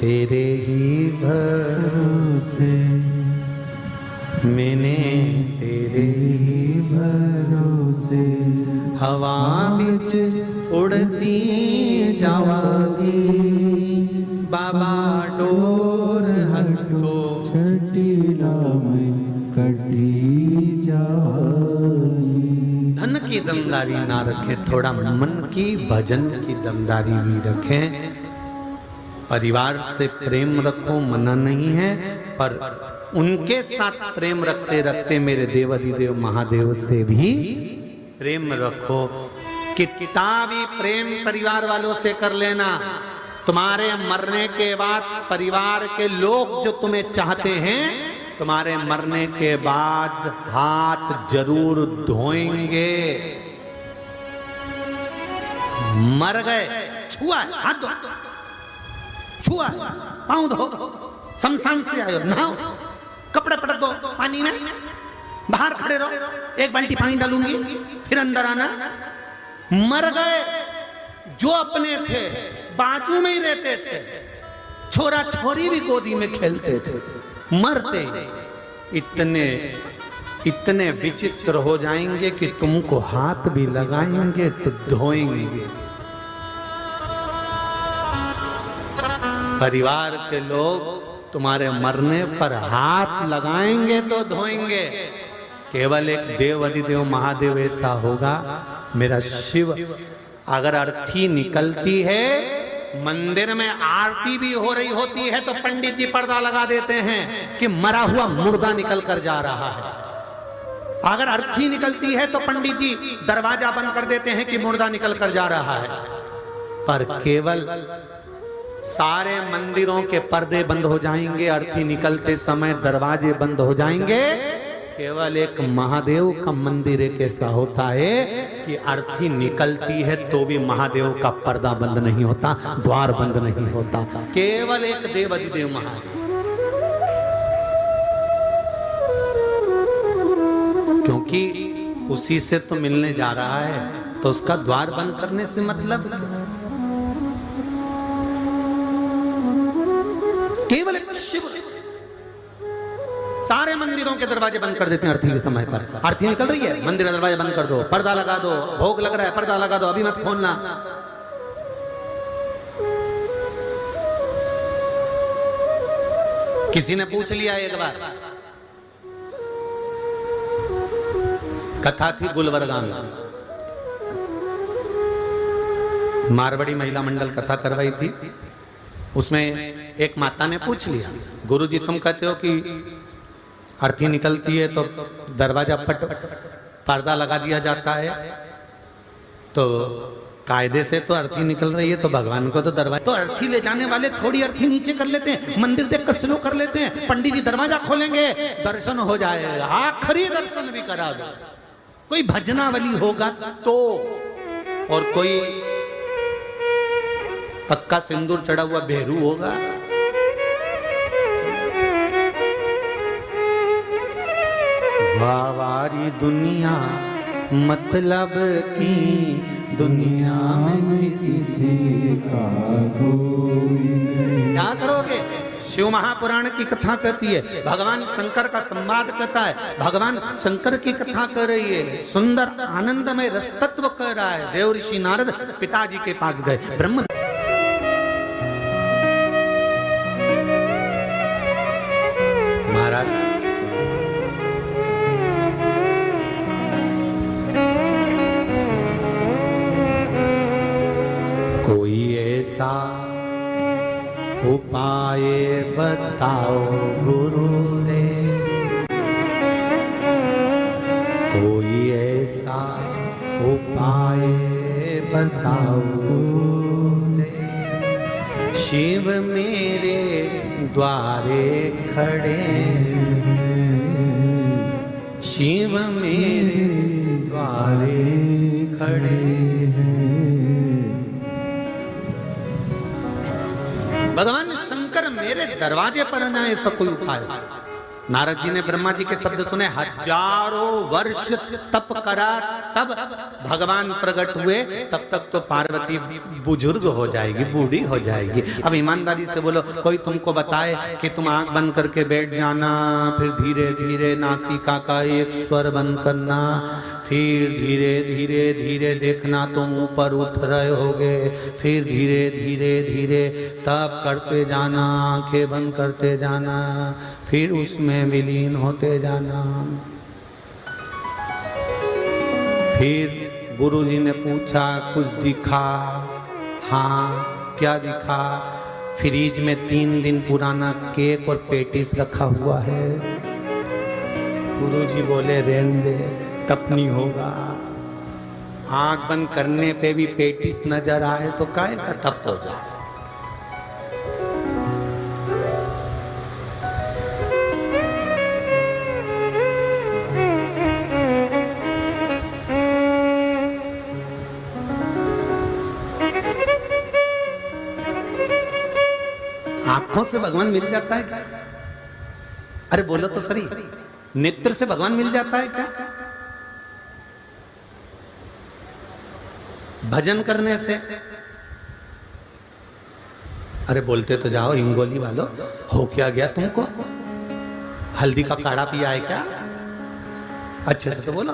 A: तेरे ही भरोसे, मैंने तेरे ही भरोसे हवा बिच उड़ती जावागी, बाबा डोर हटो
B: छटीला में कटी
A: धन की दमदारी ना रखें, थोड़ा मन की भजन की दमदारी भी रखें। परिवार से प्रेम रखो, मना नहीं है, पर उनके साथ प्रेम रखते रखते मेरे देवाधिदेव महादेव से भी प्रेम रखो। कितना भी प्रेम परिवार वालों से कर लेना, तुम्हारे मरने के बाद परिवार के लोग जो तुम्हें चाहते हैं, तुम्हारे मरने के बाद हाथ जरूर धोएंगे। मर गए, छुआ हाथ धो, छुआ पाँव धो, शमशान से आयो नहाओ, कपड़े पटक दो पानी में, बाहर खड़े रहो, एक बाल्टी पानी डालूंगी, फिर अंदर आना। मर गए जो अपने थे, बाजू में ही रहते थे, छोरा छोरी भी गोदी में खेलते थे, मरते इतने विचित्र हो जाएंगे कि तुमको हाथ भी लगाएंगे तो धोएंगे। परिवार के लोग तुम्हारे मरने पर हाथ लगाएंगे तो धोएंगे। केवल एक देवाधिदेव महादेव ऐसा होगा, मेरा शिव। अगर अर्थी निकलती है, मंदिर में आरती भी हो रही होती है, तो पंडित जी पर्दा लगा देते हैं कि मरा हुआ मुर्दा निकल कर जा रहा है। अगर अर्थी निकलती है तो पंडित जी दरवाजा बंद कर देते हैं कि मुर्दा निकल कर जा रहा है। पर केवल सारे मंदिरों के पर्दे बंद हो जाएंगे, अर्थी निकलते समय दरवाजे बंद हो जाएंगे। केवल एक महादेव का मंदिर एक ऐसा होता है कि अर्थी निकलती है तो भी महादेव का पर्दा बंद नहीं होता, द्वार बंद नहीं होता। केवल एक देवाधिदेव महादेव, क्योंकि उसी से तो मिलने जा रहा है, तो उसका द्वार बंद करने से मतलब केवल एक शिव। सारे मंदिरों के दरवाजे बंद कर देते हैं अर्थी के समय पर। अर्थी निकल रही है, मंदिर का दरवाजा बंद कर दो, पर्दा लगा दो, भोग लग रहा है पर्दा लगा दो, अभी मत खोलना। किसी ने पूछ लिया एक बार, कथा थी गुलबर्गा में, मारवाड़ी महिला मंडल कथा करवाई थी। उसमें एक माता ने पूछ लिया, गुरुजी तुम कहते हो कि अर्थी निकलती है तो दरवाजा पर्दा लगा दिया जाता है, तो कायदे से तो अर्थी निकल रही है, तो भगवान को तो दरवाजा, तो अर्थी ले जाने वाले थोड़ी अर्थी नीचे कर लेते हैं, मंदिर देख कर स्लो कर लेते हैं, पंडित जी दरवाजा खोलेंगे, दर्शन हो जाएगा, आखिरी दर्शन भी करा दो। कोई भजनावली होगा तो, और कोई पक्का सिंदूर चढ़ा हुआ भेरू होगा। वावारी दुनिया मतलब की दुनिया में किसी का कोई नहीं। क्या करोगे? शिव महापुराण की कथा कहती है, भगवान शंकर का संवाद कहता है, भगवान शंकर की कथा कर रही है, सुंदर आनंदमय रस तत्व कह रहा है। देव ऋषि नारद पिताजी के पास गए, ब्रह्म महाराज कोई ऐसा उपाय बताओ गुरुदेव, कोई ऐसा उपाय बताओ गुरुदेव। शिव मेरे द्वारे खड़े, शिव मेरे द्वारे खड़े। भगवान शंकर मेरे दरवाजे पर न आए, ऐसा कोई उपाय। नारद जी ने ब्रह्मा जी के शब्द सुने, हजारों वर्ष तप करा, तब भगवान प्रकट हुए। तब तक तो पार्वती बुजुर्ग हो जाएगी, बूढ़ी हो जाएगी। अब ईमानदारी से बोलो, कोई तुमको बताए कि तुम आंख बंद करके बैठ जाना, फिर धीरे धीरे नासिका का एक स्वर बंद करना, फिर धीरे धीरे धीरे देखना तुम ऊपर उठ रहे होगे, फिर धीरे धीरे धीरे तप करते जाना, आंखें बंद करते जाना, फिर उसमें विलीन होते जाना। फिर गुरुजी ने पूछा कुछ दिखा? हाँ, क्या दिखा? फ्रिज में 3 दिन पुराना केक और पेटिस रखा हुआ है। गुरुजी बोले रहने दे, तप नहीं होगा। आंख बंद करने पे भी पेटिस नजर आए तो काहे का तप हो जाए। आंखों से भगवान मिल जाता है क्या? अरे बोलो तो सही, नेत्र से भगवान मिल जाता है क्या? भजन करने से? अरे बोलते तो जाओ हिंगोली वालों, हो क्या गया तुमको? हल्दी का काढ़ा पिया है क्या? अच्छे से तो बोलो।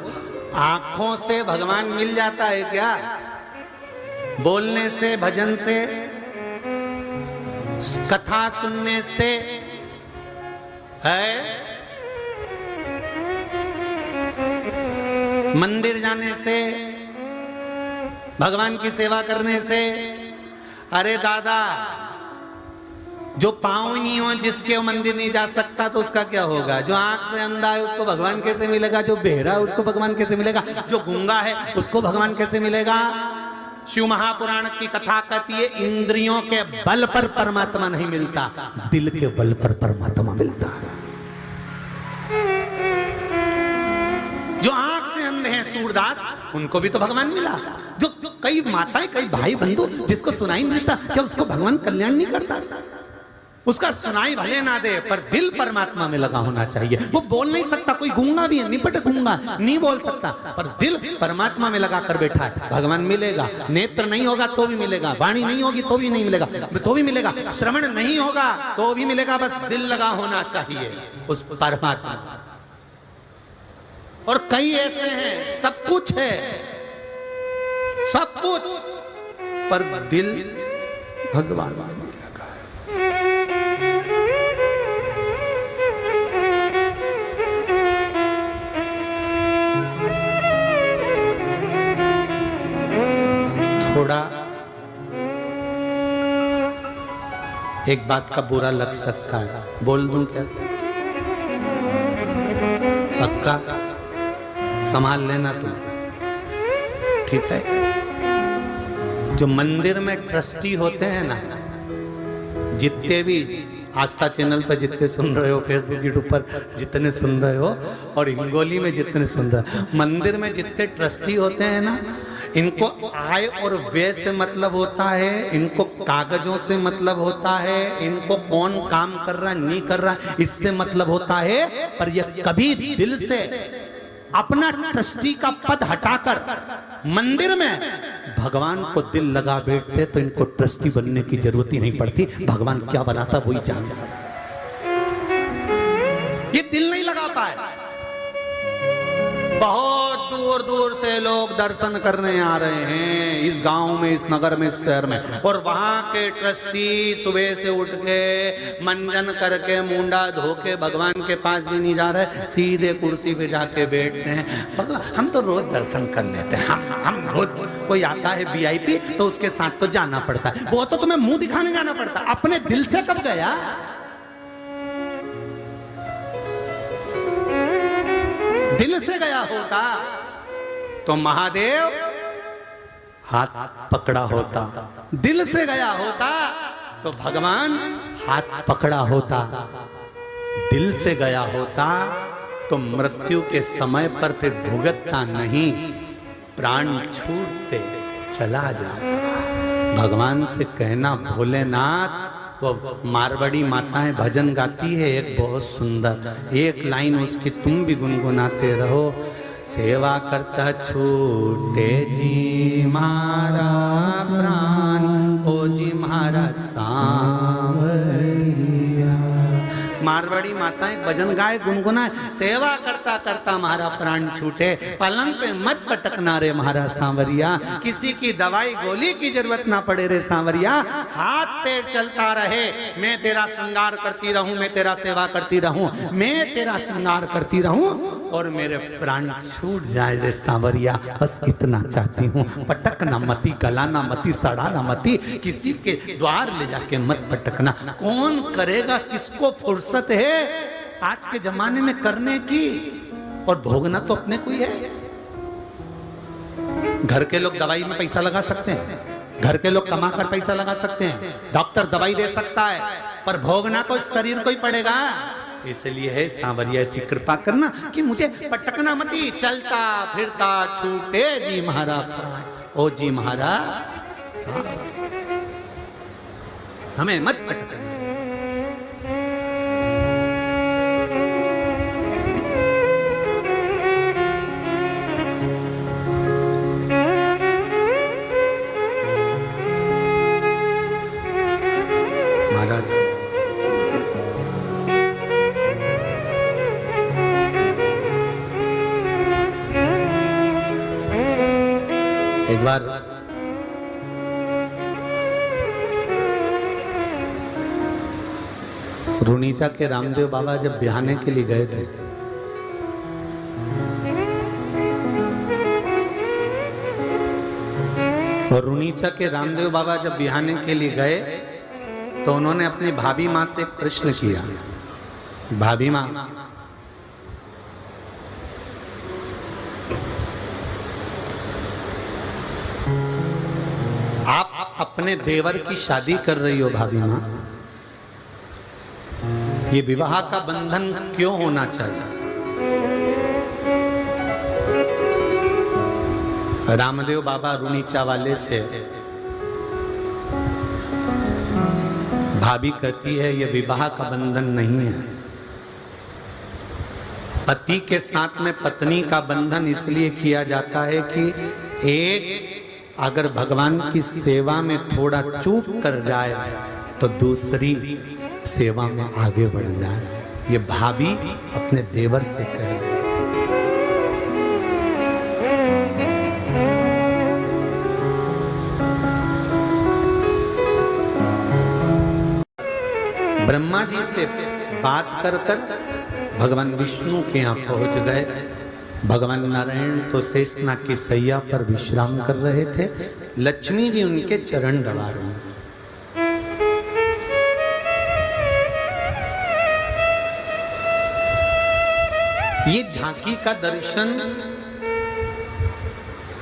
A: आंखों से भगवान मिल जाता है क्या? बोलने से, भजन से, कथा सुनने से है? मंदिर जाने से, भगवान की सेवा करने से? अरे दादा, जो पांव नहीं हो, जिसके वो मंदिर नहीं जा सकता तो उसका क्या होगा? जो आंख से अंधा है उसको भगवान कैसे मिलेगा? जो बहरा है उसको भगवान कैसे मिलेगा? जो गूंगा है उसको भगवान कैसे मिलेगा? शिव महापुराण की कथा कहती है इंद्रियों के बल पर परमात्मा नहीं मिलता, दिल के बल पर परमात्मा मिलता है। जो आंख से अंधे हैं सूरदास, उनको भी तो भगवान मिला। जो कई माताएं, कई भाई बंधु जिसको सुनाई नहीं देता, क्या उसको भगवान कल्याण नहीं करता? उसका सुनाई भले ना दे पर दिल परमात्मा में लगा होना चाहिए। वो बोल नहीं सकता, कोई गूंगा भी है, निपट गूंगा नहीं बोल सकता, पर दिल परमात्मा में लगा कर बैठा है, भगवान मिलेगा। नेत्र नहीं होगा तो भी मिलेगा, वाणी नहीं होगी तो भी नहीं मिलेगा, तो भी मिलेगा, श्रवण नहीं होगा तो भी मिलेगा, बस दिल लगा होना चाहिए उस परमात्मा। और कई ऐसे हैं, सब कुछ है, सब कुछ, पर दिल भगवान में नहीं लगा है। थोड़ा एक बात का बुरा लग सकता है, बोल दूं क्या? पक्का संभाल लेना तुम, ठीक है? जो मंदिर में ट्रस्टी होते हैं ना, जितने भी आस्था चैनल पर जितने सुन रहे हो, फेसबुक यूट्यूब पर जितने सुन रहे हो, और हिंगोली में जितने सुन रहे हो, मंदिर में जितने ट्रस्टी होते हैं ना, इनको आय और व्यय से मतलब होता है, इनको कागजों से मतलब होता है, इनको कौन काम कर रहा नहीं कर रहा इससे मतलब होता है, पर यह कभी दिल से अपना ट्रस्टी का पद हटाकर मंदिर में भगवान को दिल लगा बैठते तो इनको ट्रस्टी बनने की जरूरत ही नहीं पड़ती। भगवान क्या बनाता वही जान सकता, ये दिल नहीं लगाता है। बहुत दूर दूर से लोग दर्शन करने आ रहे हैं इस गांव में, इस नगर में, इस शहर में, और वहां के ट्रस्टी सुबह से उठ के मंजन करके मुंडा धो के भगवान के पास भी नहीं जा रहे, सीधे कुर्सी पे जाके बैठते हैं। भगवान हम तो रोज दर्शन कर लेते हैं, हम रोज, कोई आता है वीआईपी तो उसके साथ तो जाना पड़ता है, वो तो तुम्हें मुंह दिखाने जाना पड़ता है, अपने दिल से कब गया? दिल से गया होता तो महादेव हाथ पकड़ा होता, दिल से गया होता तो भगवान हाथ पकड़ा होता, दिल से गया होता तो मृत्यु के समय पर फिर भुगतता नहीं, प्राण छूटते चला जाता। भगवान से कहना भोलेनाथ, वो मारवाड़ी माताएं भजन गाती है एक बहुत सुंदर, एक लाइन उसकी तुम भी गुनगुनाते रहो। सेवा करता छूटे जी मारा प्राण, ओ जी मारा सांवरिया, मारवाड़ी माताएं भजन गाए गुनगुनाए, सेवा करता करता हमारा प्राण छूटे, पलंग पे मत पटकना रे हमारा सांवरिया, किसी की दवाई गोली की जरूरत ना पड़े रे सांवरिया, हाथ पैर चलता रहे, मैं तेरा श्रृंगार करती रहूं, मैं तेरा सेवा करती रहूं, मैं तेरा श्रृंगार करती रहूं और मेरे प्राण छूट जाए रे सांवरिया, बस इतना चाहती हूँ। पटकना मती, गलाना मती, सड़ाना मती, किसी के द्वार ले जाके मत पटकना। कौन करेगा, किसको फुर्सत है आज के जमाने में करने की, और भोगना तो अपने को ही है। घर के लोग दवाई में पैसा लगा सकते हैं, घर के लोग कमा कर पैसा लगा सकते हैं, डॉक्टर दवाई दे सकता है, पर भोगना तो शरीर को ही पड़ेगा। इसलिए है सांवरिया ऐसी कृपा करना कि मुझे पटकना मती, चलता फिरता छूटे जी महारा प्राण, ओ जी महारा हमें मत पटकना। महाराज एक बार रुनीचा के रामदेव बाबा जब बिहाने के लिए गए थे, और रुनीचा के रामदेव बाबा जब बिहाने के लिए गए तो उन्होंने अपनी भाभी माँ से प्रश्न किया, भाभी माँ आप अपने देवर की शादी कर रही हो, भाभी माँ ये विवाह का बंधन क्यों होना चाहिए? रामदेव बाबा रुनीचा वाले से भाभी कहती है ये विवाह का बंधन नहीं है, पति के साथ में पत्नी का बंधन इसलिए किया जाता है कि एक अगर भगवान की सेवा में थोड़ा चूक कर जाए तो दूसरी सेवा में आगे बढ़ जाए। ये भाभी अपने देवर से कह रही है। ब्रह्मा जी से बात कर कर भगवान विष्णु के यहाँ पहुंच गए। भगवान नारायण तो शेषनाग की सैया पर विश्राम कर रहे थे, लक्ष्मी जी उनके चरण दबा रही हैं। ये झांकी का दर्शन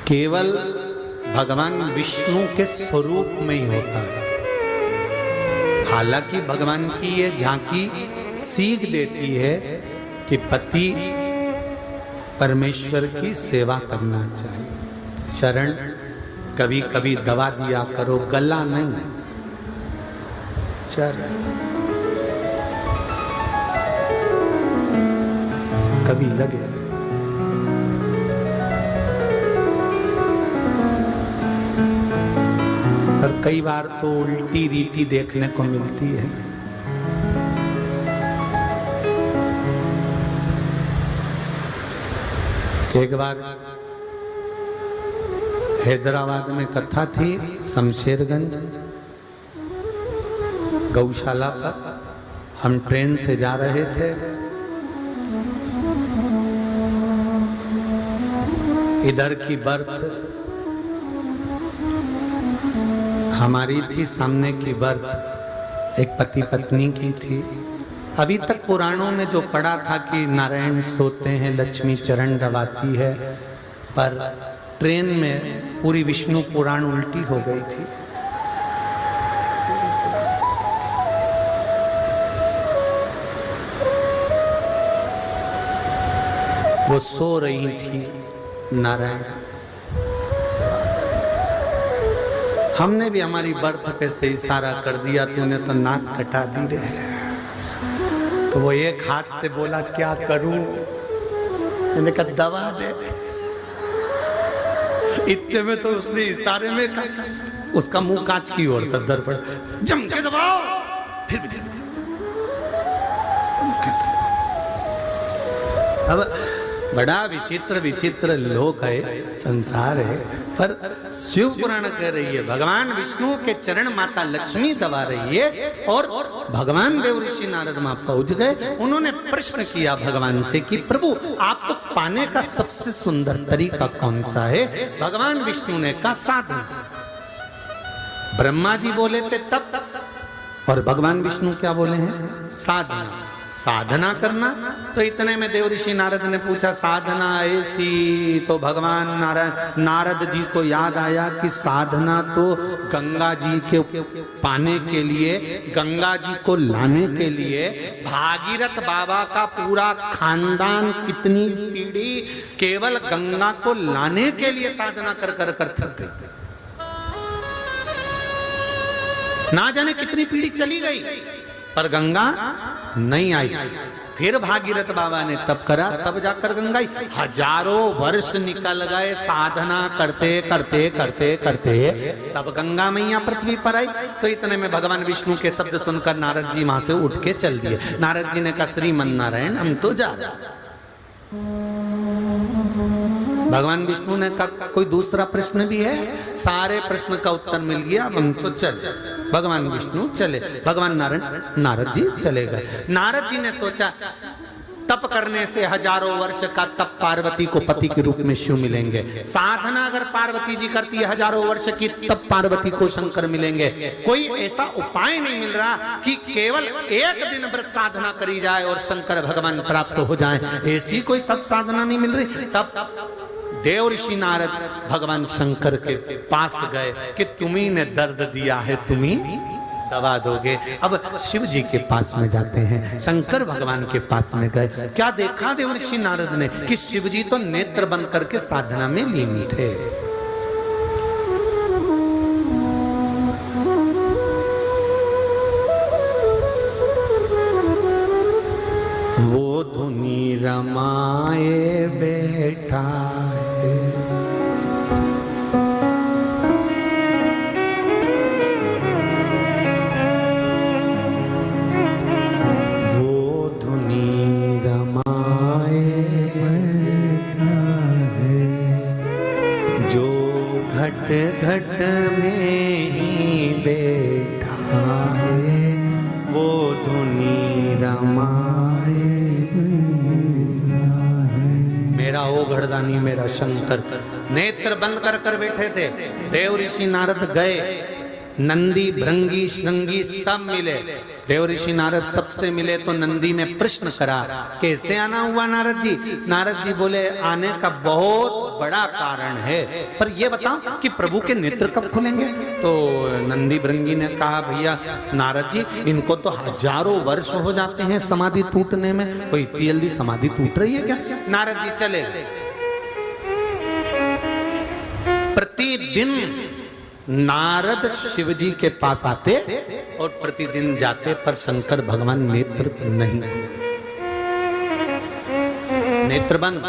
A: केवल भगवान विष्णु के स्वरूप में ही होता है। हालांकि भगवान की ये झांकी सीख देती है कि पति परमेश्वर की सेवा करना चाहिए। चरण कभी कभी दबा दिया करो, गला नहीं, चरण कभी लगे। और कई बार तो उल्टी रीति देखने को मिलती है। एक बार हैदराबाद में कथा थी, शमशेरगंज गौशाला पर हम ट्रेन से जा रहे थे। इधर की बर्थ हमारी थी, सामने की बर्थ एक पति पत्नी की थी। अभी तक पुराणों में जो पढ़ा था कि नारायण सोते हैं, लक्ष्मी चरण दबाती है, पर ट्रेन में पूरी विष्णु पुराण उल्टी हो गई थी। वो सो रही थी नारायण। हमने भी हमारी बर्थ पे से इशारा कर दिया, तूने तो नाक कटा दी रे। तो वो एक हाथ से बोला क्या करूं, मैंने कहा दबा दे। इतने में तो उसने इशारे में उसका मुंह कांच की ओर था, दर्पण जम के दबाओ। फिर भी अब बड़ा विचित्र विचित्र लोक है, संसार है, पर शिव पुराण कह रही है भगवान विष्णु के चरण माता लक्ष्मी दबा रही है और भगवान देव ऋषि नारद वहां पहुंच गए। उन्होंने प्रश्न किया भगवान से कि प्रभु आपको पाने का सबसे सुंदर तरीका कौन सा है? भगवान विष्णु ने कहा साधना। ब्रह्मा जी बोले थे तप, और भगवान विष्णु क्या बोले हैं? साधना। साधना करना। तो इतने में देव ऋषि नारद ने पूछा साधना ऐसी? तो भगवान नारद जी को याद आया कि साधना तो गंगा जी के पाने के लिए, गंगा जी को लाने के लिए भागीरथ बाबा का पूरा खानदान, कितनी पीढ़ी केवल गंगा को लाने के लिए साधना कर कर कर थक गई। ना जाने कितनी पीढ़ी चली गई पर गंगा नहीं आई। फिर भागीरथ बाबा ने तप करा, तब जाकर गंगा आई। हजारों वर्ष निकल गए साधना करते करते करते करते, तब गंगा मैया पृथ्वी पर आई। तो इतने में भगवान विष्णु के शब्द सुनकर नारद जी वहां से उठ के चल दिए। नारद जी ने कहा श्रीमन नारायण हम तो जा रहे। भगवान विष्णु ने कहा कोई दूसरा प्रश्न भी है? सारे प्रश्न का उत्तर मिल गया, हम तो चल। भगवान विष्णु चले, भगवान नारद जी चले गए। नारद जी ने सोचा तप करने से हजारों वर्ष का तप पार्वती को पति के रूप में शिव मिलेंगे। साधना अगर पार्वती जी करती है हजारों वर्ष की, तब पार्वती को शंकर मिलेंगे। कोई ऐसा उपाय नहीं मिल रहा कि केवल एक दिन व्रत साधना करी जाए और शंकर भगवान प्राप्त हो जाए। ऐसी कोई तप साधना नहीं मिल रही। तब देव ऋषि नारद भगवान शंकर के पास गए कि तुम्ही ने दर्द दिया है, तुम्ही दवा दोगे। अब शिव जी के पास में जाते हैं, शंकर भगवान के पास में गए। क्या देखा देव ऋषि नारद ने कि शिव जी तो नेत्र बंद करके साधना में लीन थे। वो धुनी रमाए बैठा है, वो धुनी रमाए बैठा है, जो घट घट में ही बैठा है, वो धुनी रमाए। मेरा ओ घड़दानी मेरा शंकर नेत्र बंद कर कर बैठे थे। देव ऋषि नारद गए, नंदी भृंगी श्रृंगी सब मिले। देव ऋषि नारद सबसे मिले तो नंदी ने प्रश्न करा कैसे आना हुआ नारद जी? नारद जी बोले आने का बहुत बड़ा कारण है, पर ये बताओ कि प्रभु के नेत्र कब खुलेंगे? तो नंदी भृंगी ने कहा भैया नारद जी इनको तो हजारों वर्ष हो जाते हैं समाधि टूटने में, कोई इतनी जल्दी समाधि टूट रही है क्या? नारद जी चले गए। प्रतिदिन नारद शिव जी के पास आते और प्रतिदिन जाते, पर शंकर भगवान नेत्र नहीं, नेत्र बंद।